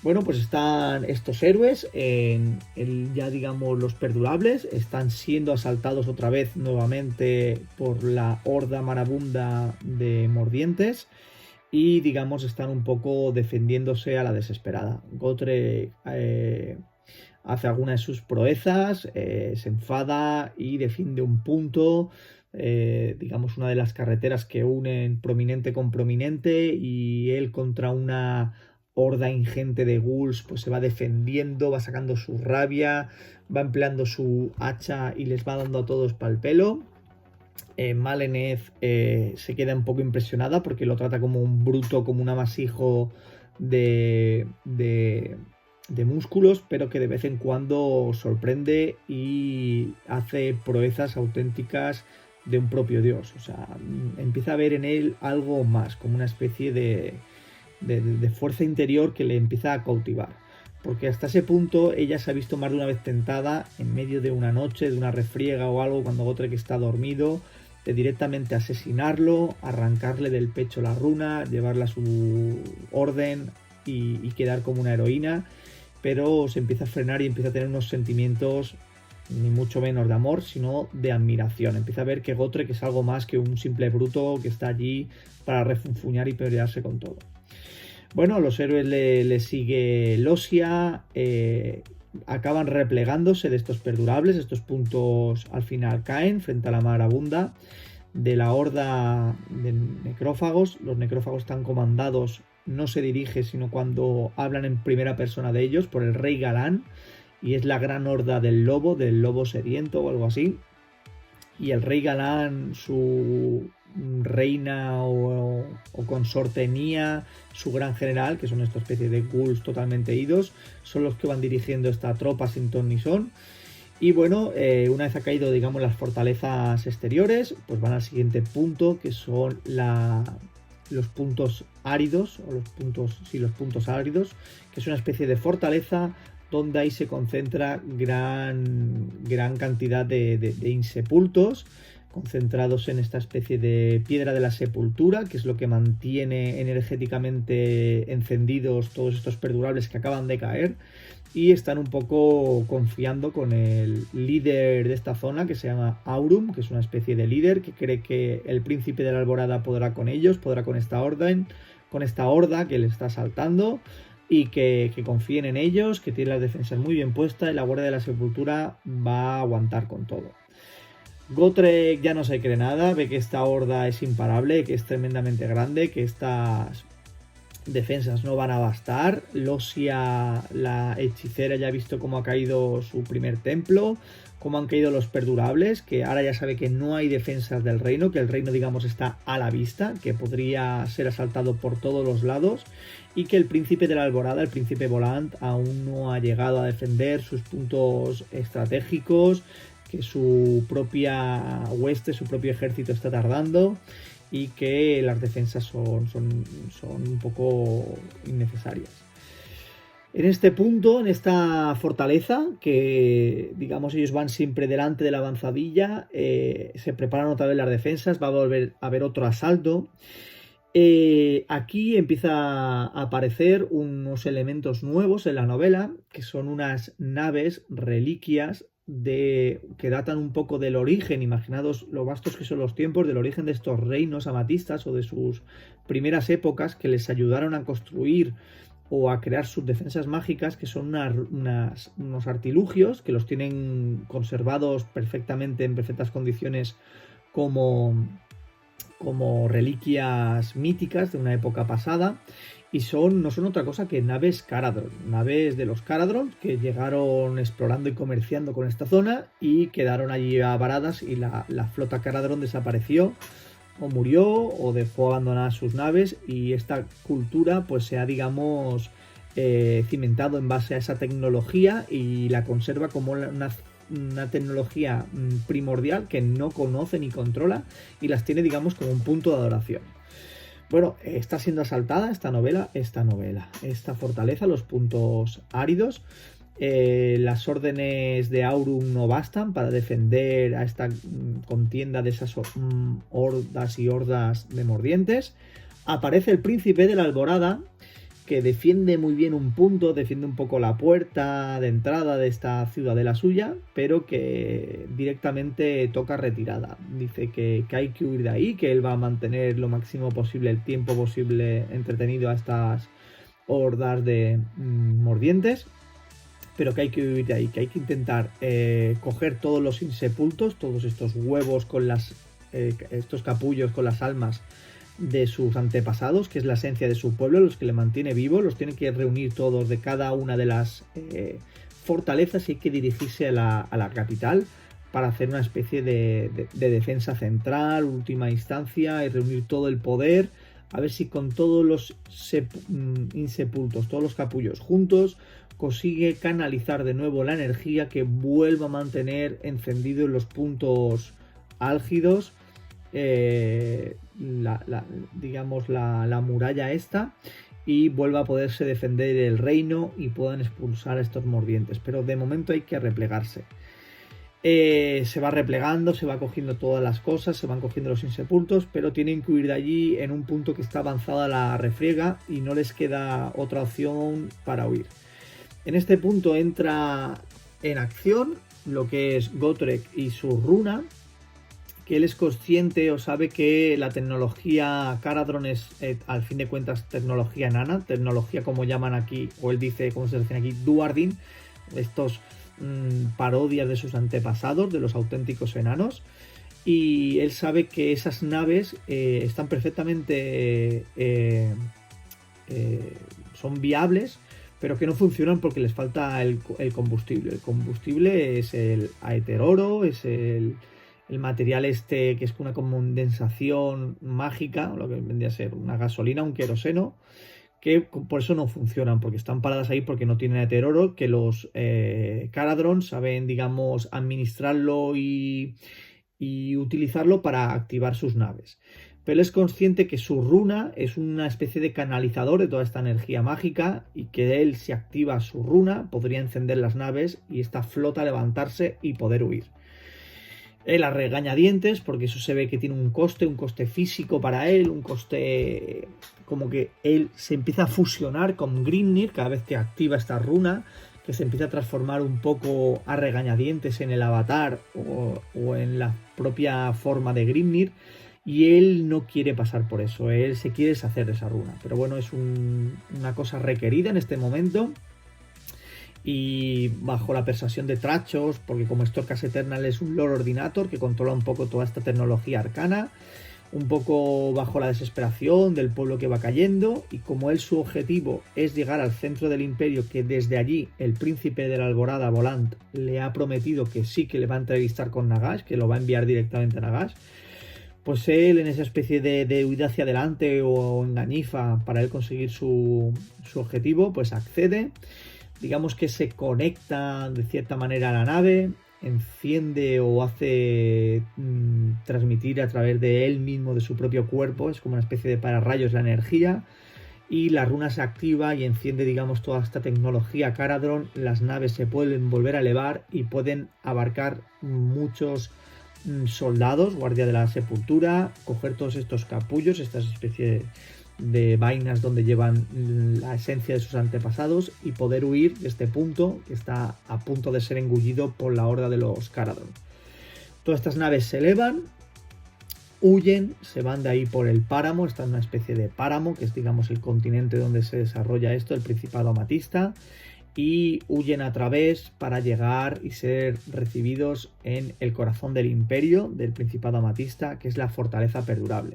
Bueno, pues están estos héroes en ya digamos los perdurables, están siendo asaltados otra vez nuevamente por la horda marabunda de mordientes, y digamos están un poco defendiéndose a la desesperada. Gotrek hace alguna de sus proezas, se enfada y defiende un punto, digamos una de las carreteras que unen prominente con prominente, y él contra una horda ingente de ghouls pues se va defendiendo, va sacando su rabia, va empleando su hacha y les va dando a todos pal pelo. Maleneth se queda un poco impresionada porque lo trata como un bruto, como un amasijo de músculos, pero que de vez en cuando sorprende y hace proezas auténticas de un propio dios. O sea, empieza a ver en él algo más, como una especie de fuerza interior que le empieza a cautivar. Porque hasta ese punto ella se ha visto más de una vez tentada, en medio de una noche, de una refriega o algo, cuando Gotrek está dormido, de directamente asesinarlo, arrancarle del pecho la runa, llevarla a su orden y quedar como una heroína. Pero se empieza a frenar y empieza a tener unos sentimientos ni mucho menos de amor, sino de admiración. Empieza a ver que Gotrek es algo más que un simple bruto que está allí para refunfuñar y pelearse con todo. Bueno, a los héroes le sigue Losia, acaban replegándose de estos perdurables, estos puntos al final caen frente a la marabunda de la horda de necrófagos. Los necrófagos están comandados, no se dirige, sino cuando hablan en primera persona de ellos, por el rey Galán, y es la gran horda del lobo sediento o algo así. Y el rey Galán, su reina o consorte Nia, su gran general, que son esta especie de ghouls totalmente idos, son los que van dirigiendo esta tropa sin ton ni son. Y bueno, una vez ha caído, digamos, las fortalezas exteriores, pues van al siguiente punto, que son los puntos áridos, o los puntos áridos, que es una especie de fortaleza donde ahí se concentra gran cantidad de insepultos, concentrados en esta especie de piedra de la sepultura, que es lo que mantiene energéticamente encendidos todos estos perdurables que acaban de caer, y están un poco confiando con el líder de esta zona, que se llama Aurum, que es una especie de líder que cree que el príncipe de la Alborada podrá con ellos, podrá con esta horda que le está asaltando, y que confíen en ellos, que tiene las defensas muy bien puestas y la Guardia de la Sepultura va a aguantar con todo. Gotrek ya no se cree nada, ve que esta horda es imparable, que es tremendamente grande, que estas defensas no van a bastar. Losia, la hechicera, ya ha visto cómo ha caído su primer templo, cómo han caído los perdurables, que ahora ya sabe que no hay defensas del reino, que el reino, digamos, está a la vista, que podría ser asaltado por todos los lados, y que el príncipe de la Alborada, el príncipe Volant, aún no ha llegado a defender sus puntos estratégicos, que su propia hueste, su propio ejército está tardando, y que las defensas son un poco innecesarias. En este punto, en esta fortaleza, que digamos ellos van siempre delante de la avanzadilla, se preparan otra vez las defensas, va a volver a haber otro asalto. Aquí empieza a aparecer unos elementos nuevos en la novela, que son unas naves reliquias que datan un poco del origen, imaginados lo vastos que son los tiempos, del origen de estos reinos amatistas o de sus primeras épocas que les ayudaron a construir o a crear sus defensas mágicas, que son unos artilugios que los tienen conservados perfectamente en perfectas condiciones como reliquias míticas de una época pasada, y no son otra cosa que naves Caradhran, naves de los Caradhran que llegaron explorando y comerciando con esta zona y quedaron allí varadas, y la flota Caradhran desapareció o murió o dejó abandonadas sus naves, y esta cultura pues se ha, digamos, cimentado en base a esa tecnología y la conserva como una tecnología primordial que no conoce ni controla, y las tiene, digamos, como un punto de adoración. Bueno, está siendo asaltada esta fortaleza, los puntos áridos. Las órdenes de Aurum no bastan para defender a esta contienda de esas hordas y hordas de mordientes. Aparece el príncipe de la Alborada, que defiende muy bien un punto, defiende un poco la puerta de entrada de esta ciudadela suya, pero que directamente toca retirada. Dice que hay que huir de ahí, que él va a mantener lo máximo posible, el tiempo posible entretenido a estas hordas de mordientes, pero que hay que huir de ahí, que hay que intentar coger todos los insepultos, todos estos huevos con estos capullos con las almas de sus antepasados, que es la esencia de su pueblo, los que le mantiene vivo, los tiene que reunir todos de cada una de las fortalezas, y hay que dirigirse a la capital para hacer una especie de defensa central, última instancia, y reunir todo el poder, a ver si con todos los insepultos, todos los capullos juntos, consigue canalizar de nuevo la energía que vuelva a mantener encendido en los puntos álgidos digamos la muralla esta, y vuelva a poderse defender el reino y puedan expulsar a estos mordientes, pero de momento hay que replegarse. Se va replegando, se va cogiendo todas las cosas, se van cogiendo los insepultos, pero tienen que huir de allí en un punto que está avanzada la refriega y no les queda otra opción para huir. En este punto entra en acción lo que es Gotrek y su runa, que él es consciente o sabe que la tecnología Caradhran es, al fin de cuentas, tecnología enana, tecnología como llaman aquí, o él dice, como se dice aquí, Duardin, estos parodias de sus antepasados, de los auténticos enanos, y él sabe que esas naves están perfectamente, son viables, pero que no funcionan porque les falta el combustible. El combustible es el aether oro, es el material este que es una condensación mágica, lo que vendría a ser una gasolina, un queroseno, que por eso no funcionan, porque están paradas ahí porque no tienen aether oro, que los Caradhran saben, digamos, administrarlo y utilizarlo para activar sus naves. Pero él es consciente que su runa es una especie de canalizador de toda esta energía mágica, y que él, si activa su runa, podría encender las naves y esta flota levantarse y poder huir. Él a regañadientes, porque eso se ve que tiene un coste físico para él, un coste como que él se empieza a fusionar con Grimnir cada vez que activa esta runa, que se empieza a transformar un poco a regañadientes en el avatar o en la propia forma de Grimnir, y él no quiere pasar por eso, él se quiere deshacer de esa runa, pero bueno, es una cosa requerida en este momento. y bajo la persuasión de Trachos, porque como Storkas Eternal es un Lord Ordinator que controla un poco toda esta tecnología arcana, un poco bajo la desesperación del pueblo que va cayendo, y como él su objetivo es llegar al centro del imperio, que desde allí el príncipe de la Alborada, Volant, le ha prometido que sí que le va a entrevistar con Nagash, que lo va a enviar directamente a Nagash, pues él en esa especie de huida hacia adelante o engañifa para él conseguir su objetivo, pues accede, digamos que se conecta de cierta manera a la nave, enciende o hace transmitir a través de él mismo, de su propio cuerpo, es como una especie de pararrayos la energía, y la runa se activa y enciende, digamos, toda esta tecnología Caradron. Las naves se pueden volver a elevar y pueden abarcar muchos soldados, guardia de la sepultura, coger todos estos capullos, estas especies de vainas donde llevan la esencia de sus antepasados, y poder huir de este punto que está a punto de ser engullido por la horda de los Caradron. Todas estas naves se elevan, huyen, se van de ahí por el páramo. Está en una especie de páramo que es, digamos, el continente donde se desarrolla esto, el Principado Amatista, y huyen a través para llegar y ser recibidos en el corazón del imperio del Principado Amatista, que es la fortaleza perdurable.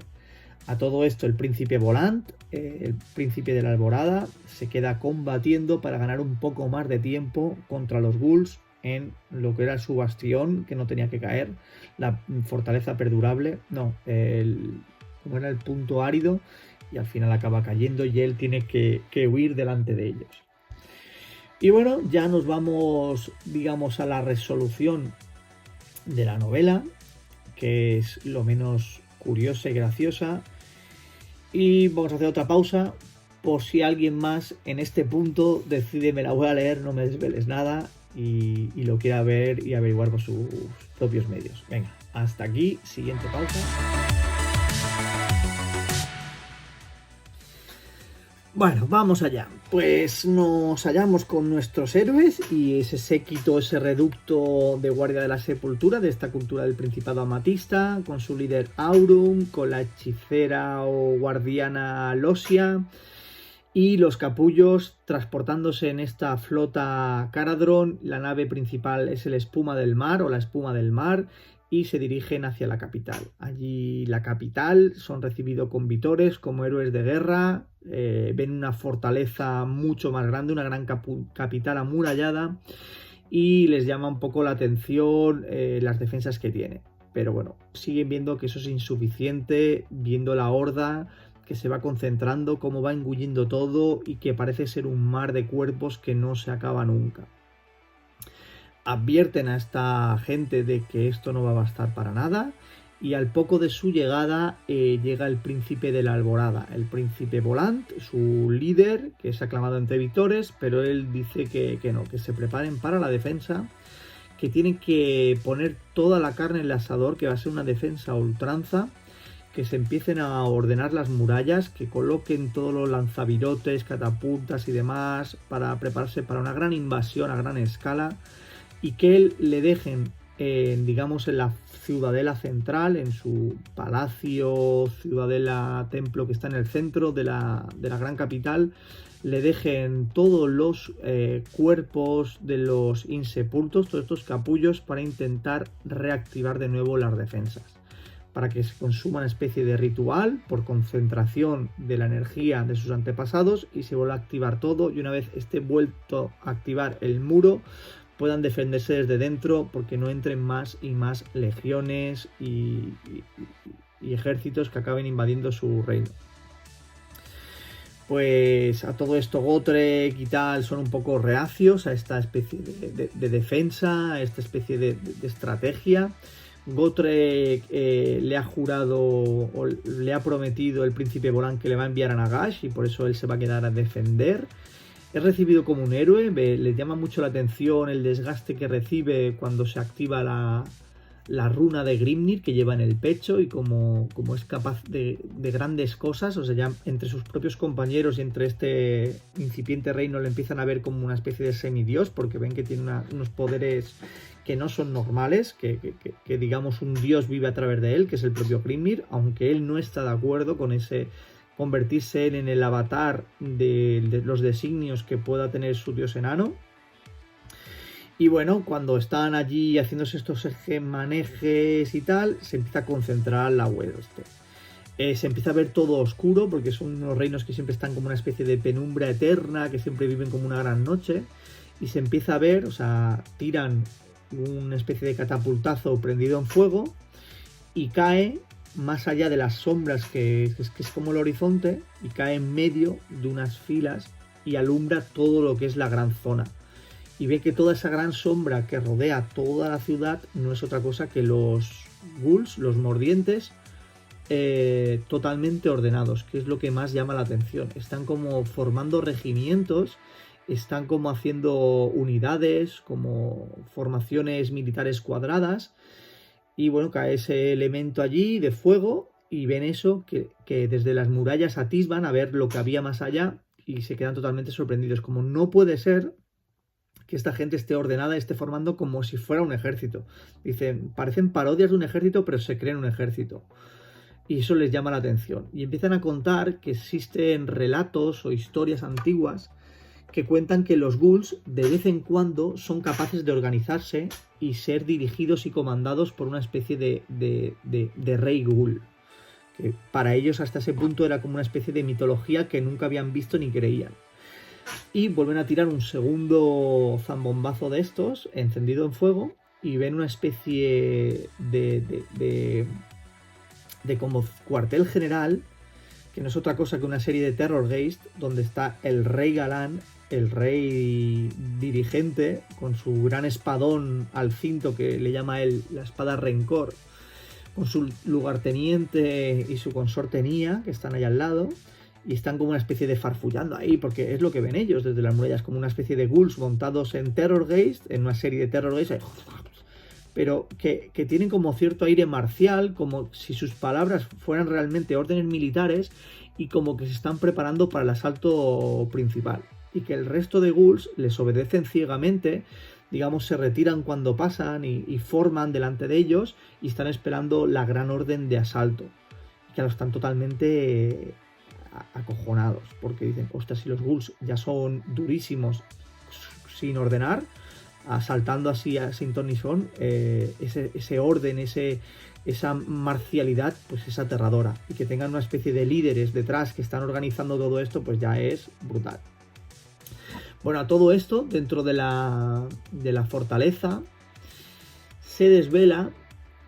A todo esto el príncipe Volant, el príncipe de la Alborada, se queda combatiendo para ganar un poco más de tiempo contra los ghouls en lo que era su bastión, que no tenía que caer, la fortaleza perdurable, no, como era el punto árido, y al final acaba cayendo y él tiene que huir delante de ellos. Y bueno, ya nos vamos, digamos, a la resolución de la novela, que es lo menos curiosa y graciosa. Y vamos a hacer otra pausa, por si alguien más en este punto decide me la voy a leer, no me desveles nada, y lo quiera ver y averiguar por sus propios medios. Venga, hasta aquí, siguiente pausa. Bueno, vamos allá. Pues nos hallamos con nuestros héroes y ese séquito, ese reducto de guardia de la sepultura de esta cultura del Principado Amatista, con su líder Aurum, con la hechicera o guardiana Losia, y los capullos transportándose en esta flota Caradron. La nave principal es el Espuma del Mar o la Espuma del Mar, y se dirigen hacia la capital. Allí la capital son recibidos con vítores como héroes de guerra, ven una fortaleza mucho más grande, una gran capital amurallada, y les llama un poco la atención las defensas que tiene. Pero bueno, siguen viendo que eso es insuficiente, viendo la horda que se va concentrando, cómo va engulliendo todo y que parece ser un mar de cuerpos que no se acaba nunca. Advierten a esta gente de que esto no va a bastar para nada, y al poco de su llegada llega el príncipe de la Alborada, el príncipe Volant, su líder, que es aclamado entre vítores, pero él dice que no, que se preparen para la defensa, que tienen que poner toda la carne en el asador, que va a ser una defensa a ultranza, que se empiecen a ordenar las murallas, que coloquen todos los lanzavirotes, catapultas y demás para prepararse para una gran invasión a gran escala, y que él le dejen, digamos, en la ciudadela central, en su palacio, ciudadela, templo que está en el centro de la gran capital, le dejen todos los cuerpos de los insepultos, todos estos capullos, para intentar reactivar de nuevo las defensas, para que se consuma una especie de ritual por concentración de la energía de sus antepasados y se vuelva a activar todo, y una vez esté vuelto a activar el muro, puedan defenderse desde dentro, porque no entren más y más legiones y ejércitos que acaben invadiendo su reino. Pues a todo esto Gotrek y tal son un poco reacios a esta especie de defensa, a esta especie de estrategia. Gotrek le ha jurado o le ha prometido el príncipe Volant que le va a enviar a Nagash, y por eso él se va a quedar a defender. Es recibido como un héroe, le llama mucho la atención el desgaste que recibe cuando se activa la runa de Grimnir que lleva en el pecho, y como es capaz de grandes cosas, o sea, ya entre sus propios compañeros y entre este incipiente reino le empiezan a ver como una especie de semidios, porque ven que tiene unos poderes que no son normales, que digamos un dios vive a través de él, que es el propio Grimnir, aunque él no está de acuerdo con ese convertirse en el avatar de los designios que pueda tener su dios enano. Y bueno, cuando están allí haciéndose estos manejes y tal, se empieza a concentrar la web. Se empieza a ver todo oscuro porque son unos reinos que siempre están como una especie de penumbra eterna, que siempre viven como una gran noche. Y se empieza a ver, o sea, tiran una especie de catapultazo prendido en fuego y cae más allá de las sombras, que es como el horizonte, y cae en medio de unas filas y alumbra todo lo que es la gran zona. Y ve que toda esa gran sombra que rodea toda la ciudad no es otra cosa que los ghouls, los mordientes, totalmente ordenados, que es lo que más llama la atención. Están como formando regimientos, están como haciendo unidades, como formaciones militares cuadradas, y bueno, cae ese elemento allí de fuego y ven eso, que desde las murallas atisban a ver lo que había más allá y se quedan totalmente sorprendidos. Como no puede ser que esta gente esté ordenada, esté formando como si fuera un ejército. Dicen, parecen parodias de un ejército, pero se creen un ejército. Y eso les llama la atención. Y empiezan a contar que existen relatos o historias antiguas que cuentan que los ghouls de vez en cuando son capaces de organizarse y ser dirigidos y comandados por una especie de rey ghoul, que para ellos hasta ese punto era como una especie de mitología que nunca habían visto ni creían. Y vuelven a tirar un segundo zambombazo de estos, encendido en fuego, y ven una especie de como cuartel general, que no es otra cosa que una serie de Terrorgeist, donde está el rey galán, el rey dirigente, con su gran espadón al cinto que le llama él la espada Rencor, con su lugarteniente y su consorte Nia, que están ahí al lado, y están como una especie de farfullando ahí, porque es lo que ven ellos desde las murallas, como una especie de ghouls montados en Terrorgeist, en una serie de Terrorgeist, pero que tienen como cierto aire marcial, como si sus palabras fueran realmente órdenes militares y como que se están preparando para el asalto principal. Y que el resto de ghouls les obedecen ciegamente, digamos, se retiran cuando pasan y forman delante de ellos y están esperando la gran orden de asalto. Y claro, están totalmente acojonados, porque dicen, ostras, si los ghouls ya son durísimos sin ordenar, asaltando así a sin ton ni son, ese orden, esa marcialidad, pues es aterradora. Y que tengan una especie de líderes detrás que están organizando todo esto, pues ya es brutal. Bueno, a todo esto, dentro de la fortaleza, se desvela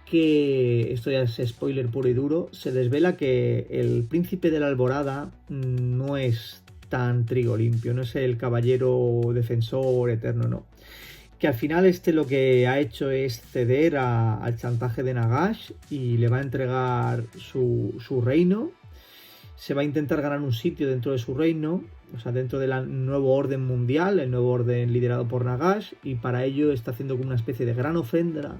que, esto ya es spoiler puro y duro, se desvela que el príncipe de la Alborada no es tan trigo limpio, no es el caballero defensor eterno, no. Que al final lo que ha hecho es ceder al chantaje de Nagash y le va a entregar su reino. Se va a intentar ganar un sitio dentro de su reino, o sea, dentro del nuevo orden mundial, el nuevo orden liderado por Nagash, y para ello está haciendo como una especie de gran ofrenda,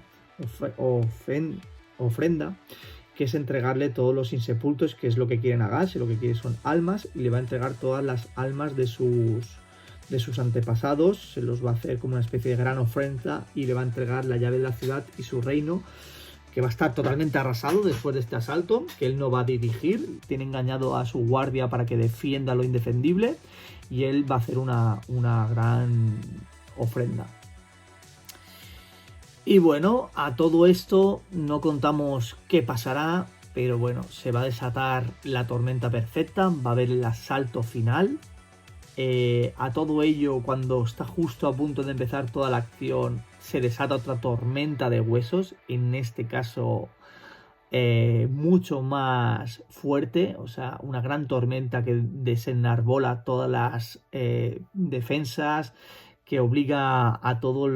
que es entregarle todos los insepultos, que es lo que quiere Nagash, lo que quiere son almas, y le va a entregar todas las almas de sus antepasados, se los va a hacer como una especie de gran ofrenda y le va a entregar la llave de la ciudad y su reino, que va a estar totalmente arrasado después de este asalto, que él no va a dirigir, tiene engañado a su guardia para que defienda lo indefendible y él va a hacer una gran ofrenda. Y bueno, a todo esto no contamos qué pasará, pero bueno, se va a desatar la tormenta perfecta, va a haber el asalto final. A todo ello, cuando está justo a punto de empezar toda la acción, se desata otra tormenta de huesos, en este caso mucho más fuerte, o sea, una gran tormenta que desenarbola todas las defensas, que obliga a todos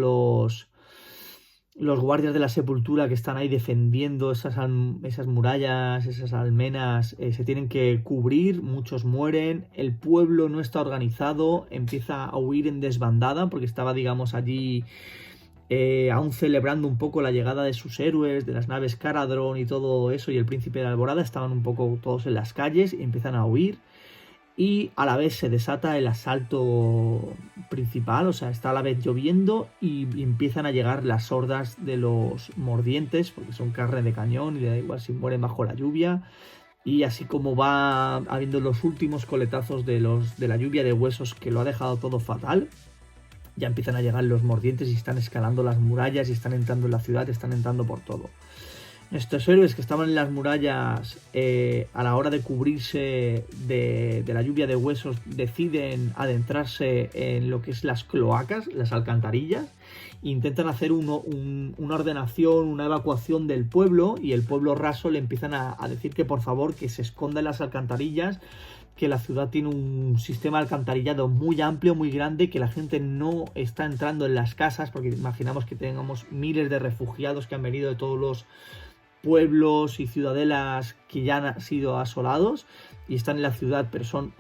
los guardias de la sepultura que están ahí defendiendo esas murallas, esas almenas, se tienen que cubrir, muchos mueren, el pueblo no está organizado, empieza a huir en desbandada porque estaba, digamos, allí aún celebrando un poco la llegada de sus héroes, de las naves Caradron y todo eso, y el príncipe de la Alborada, estaban un poco todos en las calles y empiezan a huir. Y a la vez se desata el asalto principal, o sea, está a la vez lloviendo y empiezan a llegar las hordas de los mordientes, porque son carne de cañón y le da igual si mueren bajo la lluvia. Y así como va habiendo los últimos coletazos de la lluvia de huesos, que lo ha dejado todo fatal, ya empiezan a llegar los mordientes y están escalando las murallas y están entrando en la ciudad, están entrando por todo. Nuestros héroes que estaban en las murallas a la hora de cubrirse de la lluvia de huesos deciden adentrarse en lo que es las cloacas, las alcantarillas, e intentan hacer una ordenación, una evacuación del pueblo, y el pueblo raso le empiezan a decir que por favor que se esconda en las alcantarillas, que la ciudad tiene un sistema de alcantarillado muy amplio, muy grande, que la gente no está entrando en las casas, porque imaginamos que tengamos miles de refugiados que han venido de todos los pueblos y ciudadelas que ya han sido asolados y están en la ciudad, pero son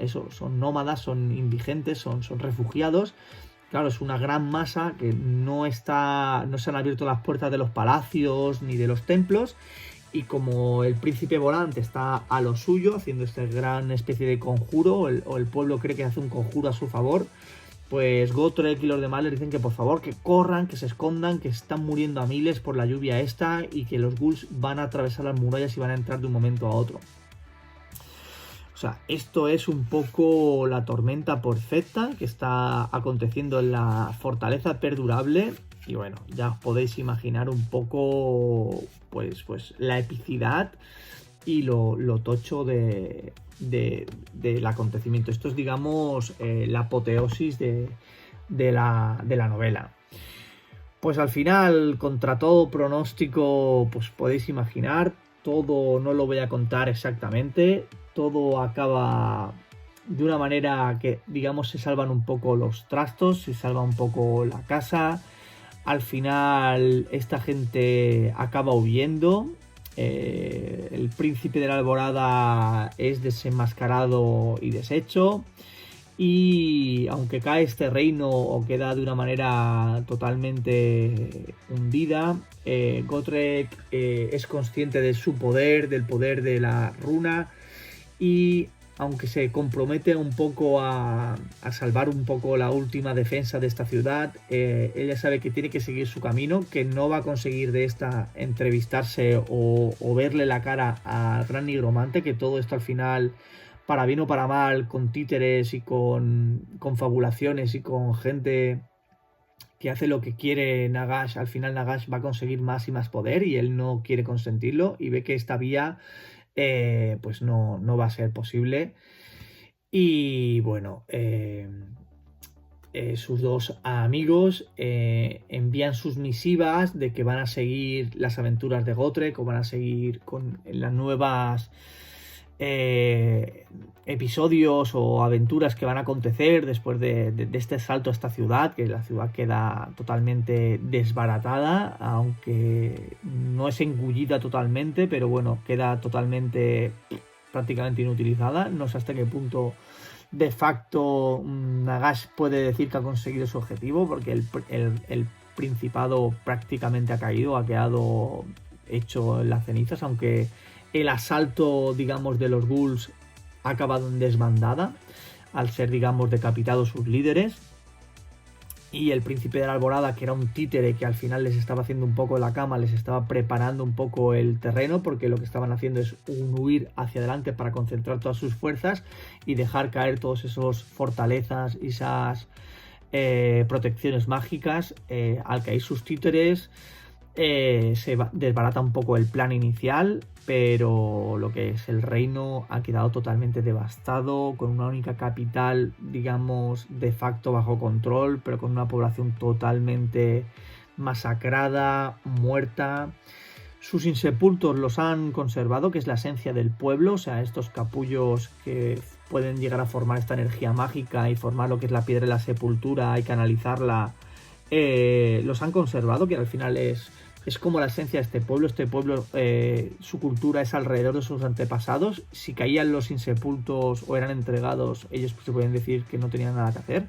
nómadas, son indigentes, son refugiados. Claro, es una gran masa que no se han abierto las puertas de los palacios ni de los templos, y como el príncipe volante está a lo suyo haciendo esta gran especie de conjuro, o el pueblo cree que hace un conjuro a su favor, pues Gotrek y los demás les dicen que por favor que corran, que se escondan, que están muriendo a miles por la lluvia esta, y que los ghouls van a atravesar las murallas y van a entrar de un momento a otro. O sea, esto es un poco la tormenta perfecta que está aconteciendo en la fortaleza perdurable. Y bueno, ya os podéis imaginar un poco pues la epicidad y lo tocho del acontecimiento. Esto es, digamos, la apoteosis de la novela. Pues al final, contra todo pronóstico, pues podéis imaginar, todo no lo voy a contar exactamente, todo acaba de una manera que, digamos, se salvan un poco los trastos, se salva un poco la casa. Al final esta gente acaba huyendo. El príncipe de la Alborada es desenmascarado y deshecho, y aunque cae este reino o queda de una manera totalmente hundida, Gotrek es consciente de su poder, del poder de la runa, y aunque se compromete un poco a salvar un poco la última defensa de esta ciudad, ella sabe que tiene que seguir su camino, que no va a conseguir de esta entrevistarse o verle la cara al gran nigromante, que todo esto al final, para bien o para mal, con títeres y con confabulaciones y con gente que hace lo que quiere Nagash, al final Nagash va a conseguir más y más poder, y él no quiere consentirlo y ve que esta vía pues no va a ser posible. Y bueno, sus dos amigos envían sus misivas de que van a seguir las aventuras de Gotrek, o van a seguir con las nuevas episodios o aventuras que van a acontecer después de este salto a esta ciudad, que la ciudad queda totalmente desbaratada, aunque no es engullida totalmente, pero bueno, queda totalmente prácticamente inutilizada. No sé hasta qué punto de facto Nagash puede decir que ha conseguido su objetivo, porque el principado prácticamente ha caído, ha quedado hecho en las cenizas, aunque el asalto, digamos, de los ghouls ha acabado en desbandada al ser, digamos, decapitados sus líderes. Y el príncipe de la Alborada, que era un títere que al final les estaba haciendo un poco la cama, les estaba preparando un poco el terreno, porque lo que estaban haciendo es un huir hacia adelante para concentrar todas sus fuerzas y dejar caer todos esos fortalezas y esas protecciones mágicas. Al caer sus títeres, se desbarata un poco el plan inicial, pero lo que es el reino ha quedado totalmente devastado, con una única capital, digamos, de facto bajo control, pero con una población totalmente masacrada, muerta. Sus insepultos los han conservado, que es la esencia del pueblo, o sea, estos capullos que pueden llegar a formar esta energía mágica y formar lo que es la piedra de la sepultura y canalizarla, los han conservado, que al final es como la esencia de este pueblo. Este pueblo, su cultura es alrededor de sus antepasados. Si caían los insepultos o eran entregados, ellos se pueden decir que no tenían nada que hacer.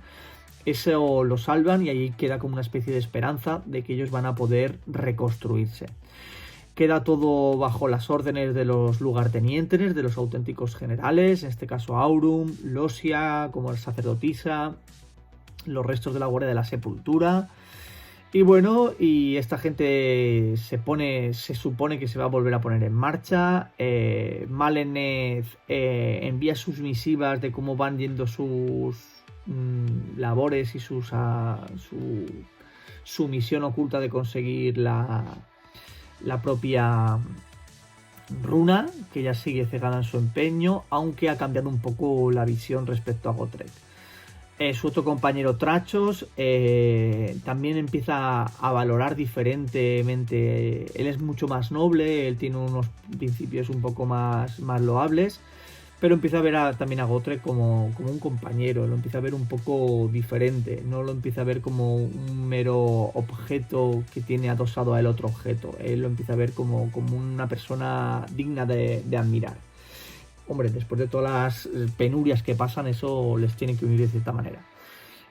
Eso lo salvan, y ahí queda como una especie de esperanza de que ellos van a poder reconstruirse. Queda todo bajo las órdenes de los lugartenientes, de los auténticos generales, en este caso Aurum, Losia como sacerdotisa, los restos de la guardia de la sepultura. Y bueno, y esta gente se supone que se va a volver a poner en marcha. Maleneth envía sus misivas de cómo van yendo sus labores y su misión oculta de conseguir la propia runa, que ella sigue cegada en su empeño, aunque ha cambiado un poco la visión respecto a Gotrek. Su otro compañero Trachos también empieza a valorar diferentemente. Él es mucho más noble, él tiene unos principios un poco más loables, pero empieza a ver también a Gotrek como un compañero, lo empieza a ver un poco diferente, no lo empieza a ver como un mero objeto que tiene adosado a él otro objeto, él lo empieza a ver como una persona digna de admirar. Hombre, después de todas las penurias que pasan, eso les tiene que unir de cierta manera.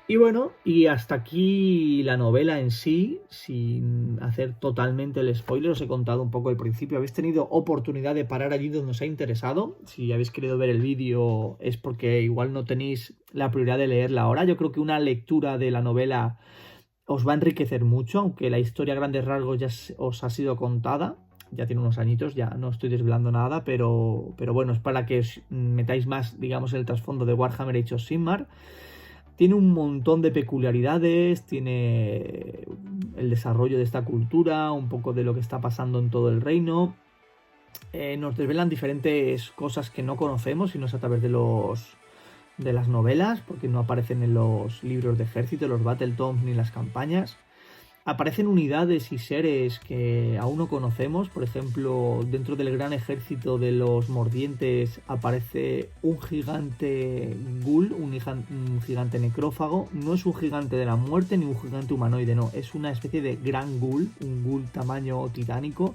Y bueno, y hasta aquí la novela en sí, sin hacer totalmente el spoiler. Os he contado un poco el principio. Habéis tenido oportunidad de parar allí donde os ha interesado. Si habéis querido ver el vídeo es porque igual no tenéis la prioridad de leerla ahora. Yo creo que una lectura de la novela os va a enriquecer mucho, aunque la historia a grandes rasgos ya os ha sido contada. Ya tiene unos añitos, ya no estoy desvelando nada, pero bueno, es para que os metáis más, digamos, en el trasfondo de Warhammer Age of Sigmar. Tiene un montón de peculiaridades, tiene el desarrollo de esta cultura, un poco de lo que está pasando en todo el reino. Nos desvelan diferentes cosas que no conocemos, y no es a través de las novelas, porque no aparecen en los libros de ejército, los Battle Tomes ni las campañas. Aparecen unidades y seres que aún no conocemos. Por ejemplo, dentro del gran ejército de los mordientes aparece un gigante ghoul, un gigante necrófago. No es un gigante de la muerte ni un gigante humanoide, no. Es una especie de gran ghoul, un ghoul tamaño titánico,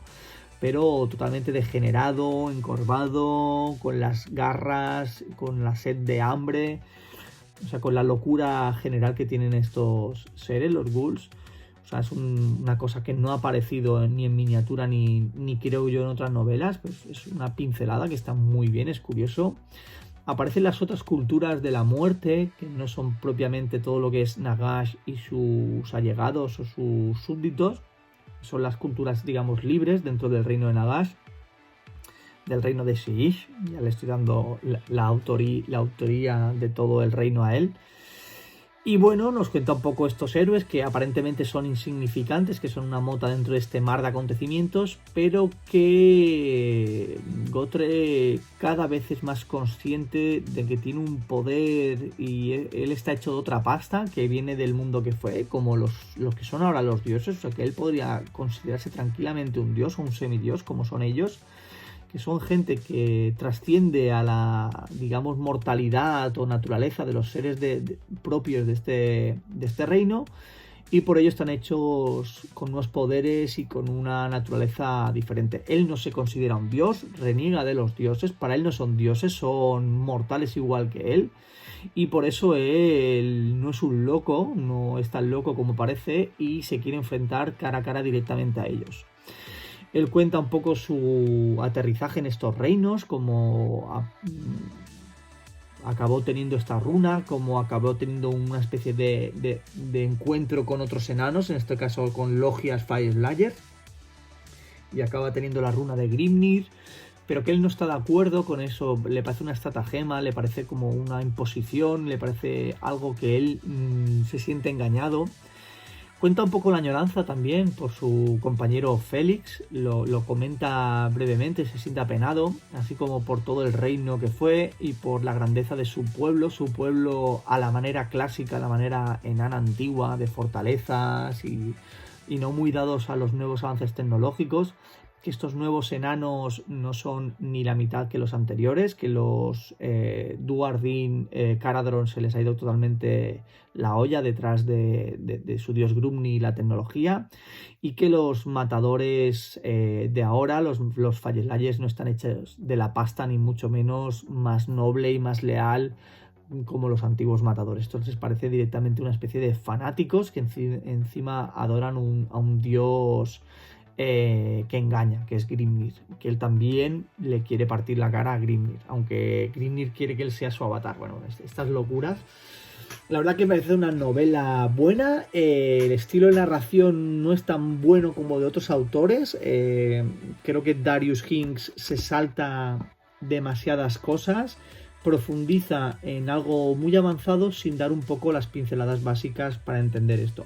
pero totalmente degenerado, encorvado, con las garras, con la sed de hambre, o sea, con la locura general que tienen estos seres, los ghouls. O sea, es una cosa que no ha aparecido ni en miniatura ni creo yo en otras novelas. Pues es una pincelada que está muy bien, es curioso. Aparecen las otras culturas de la muerte, que no son propiamente todo lo que es Nagash y sus allegados o sus súbditos. Son las culturas, digamos, libres dentro del reino de Nagash, del reino de Siege. Ya le estoy dando la autoría de todo el reino a él. Y bueno, nos cuenta un poco estos héroes que aparentemente son insignificantes, que son una mota dentro de este mar de acontecimientos, pero que Gotrek cada vez es más consciente de que tiene un poder y él está hecho de otra pasta que viene del mundo que fue, como los que son ahora los dioses. O sea, que él podría considerarse tranquilamente un dios o un semidios, como son ellos, que son gente que trasciende a la, digamos, mortalidad o naturaleza de los seres propios de este reino, y por ello están hechos con unos poderes y con una naturaleza diferente. Él no se considera un dios, reniega de los dioses, para él no son dioses, son mortales igual que él, y por eso él no es un loco, no es tan loco como parece, y se quiere enfrentar cara a cara directamente a ellos. Él cuenta un poco su aterrizaje en estos reinos, cómo acabó teniendo esta runa, cómo acabó teniendo una especie de encuentro con otros enanos, en este caso con logias Fyreslayer, y acaba teniendo la runa de Grimnir, pero que él no está de acuerdo con eso. Le parece una estratagema, le parece como una imposición, le parece algo que él se siente engañado. Cuenta un poco la añoranza también por su compañero Félix, lo comenta brevemente, se siente apenado, así como por todo el reino que fue y por la grandeza de su pueblo a la manera clásica, a la manera enana antigua, de fortalezas y no muy dados a los nuevos avances tecnológicos, que estos nuevos enanos no son ni la mitad que los anteriores, que los Duardin, Caradron se les ha ido totalmente la olla detrás de su dios Grumni y la tecnología, y que los matadores de ahora, los Fyreslayers, no están hechos de la pasta, ni mucho menos más noble y más leal como los antiguos matadores. Entonces parece directamente una especie de fanáticos que encima adoran a un dios que engaña, que es Grimnir, que él también le quiere partir la cara a Grimnir, aunque Grimnir quiere que él sea su avatar. Bueno, estas locuras. La verdad que me parece una novela buena. El estilo de narración no es tan bueno como de otros autores. Creo que Darius Hinks se salta demasiadas cosas. profundiza en algo muy avanzado sin dar un poco las pinceladas básicas para entender esto.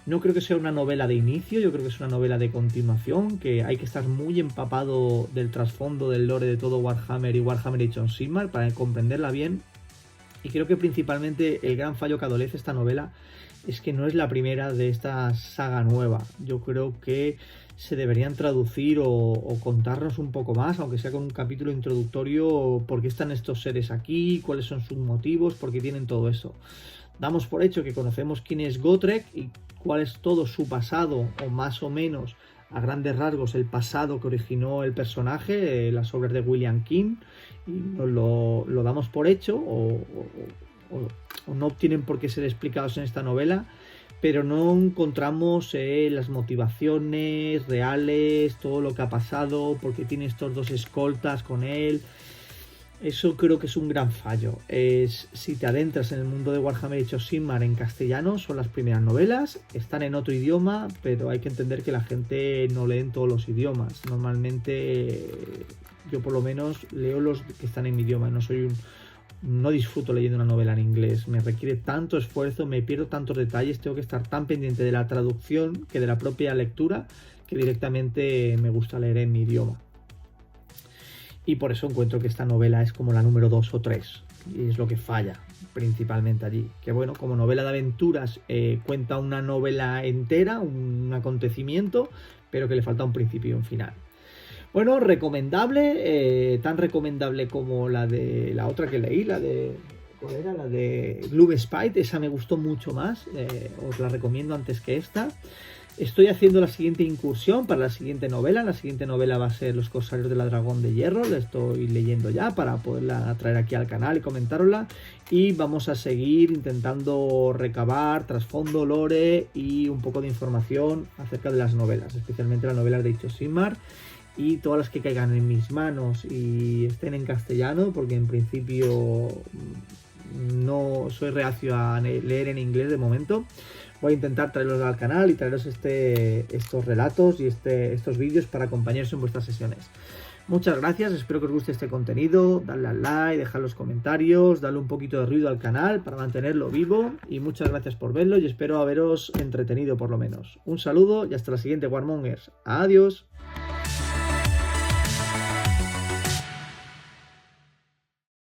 No creo que sea una novela de inicio, yo creo que es una novela de continuación, que hay que estar muy empapado del trasfondo, del lore de todo Warhammer y Warhammer Age of Sigmar para comprenderla bien. Y creo que principalmente el gran fallo que adolece esta novela es que no es la primera de esta saga nueva. Yo creo que se deberían traducir o contarnos un poco más, aunque sea con un capítulo introductorio, por qué están estos seres aquí, cuáles son sus motivos, por qué tienen todo eso. Damos por hecho que conocemos quién es Gotrek y cuál es todo su pasado, o más o menos a grandes rasgos el pasado que originó el personaje, las obras de William King, y nos lo damos por hecho o no tienen por qué ser explicados en esta novela, pero no encontramos las motivaciones reales, todo lo que ha pasado, porque tiene estos dos escoltas con él. Eso creo que es un gran fallo. Si te adentras en el mundo de Warhammer Age of Sigmar en castellano, son las primeras novelas, están en otro idioma, pero hay que entender que la gente no lee en todos los idiomas. Normalmente yo por lo menos leo los que están en mi idioma, no disfruto leyendo una novela en inglés, me requiere tanto esfuerzo, me pierdo tantos detalles, tengo que estar tan pendiente de la traducción que de la propia lectura, que directamente me gusta leer en mi idioma. Y por eso encuentro que esta novela es como la número 2 o 3, y es lo que falla principalmente allí. Que bueno, como novela de aventuras cuenta una novela entera, un acontecimiento, pero que le falta un principio y un final. Bueno, recomendable, tan recomendable como la de la otra que leí, la de... ¿Cuál era? La de Gloom Spite, esa me gustó mucho más, os la recomiendo antes que esta. Estoy haciendo la siguiente incursión para la siguiente novela. La siguiente novela va a ser Los Corsarios de la Dragón de Hierro. La estoy leyendo ya para poderla traer aquí al canal y comentarosla. Y vamos a seguir intentando recabar trasfondo, lore y un poco de información acerca de las novelas, especialmente las novelas de Age of Sigmar y todas las que caigan en mis manos y estén en castellano, porque en principio no soy reacio a leer en inglés de momento. Voy a intentar traerlos al canal y traeros estos relatos y estos vídeos para acompañaros en vuestras sesiones. Muchas gracias, espero que os guste este contenido, dadle al like, dejad los comentarios, dadle un poquito de ruido al canal para mantenerlo vivo y muchas gracias por verlo y espero haberos entretenido por lo menos. Un saludo y hasta la siguiente Warmongers. Adiós.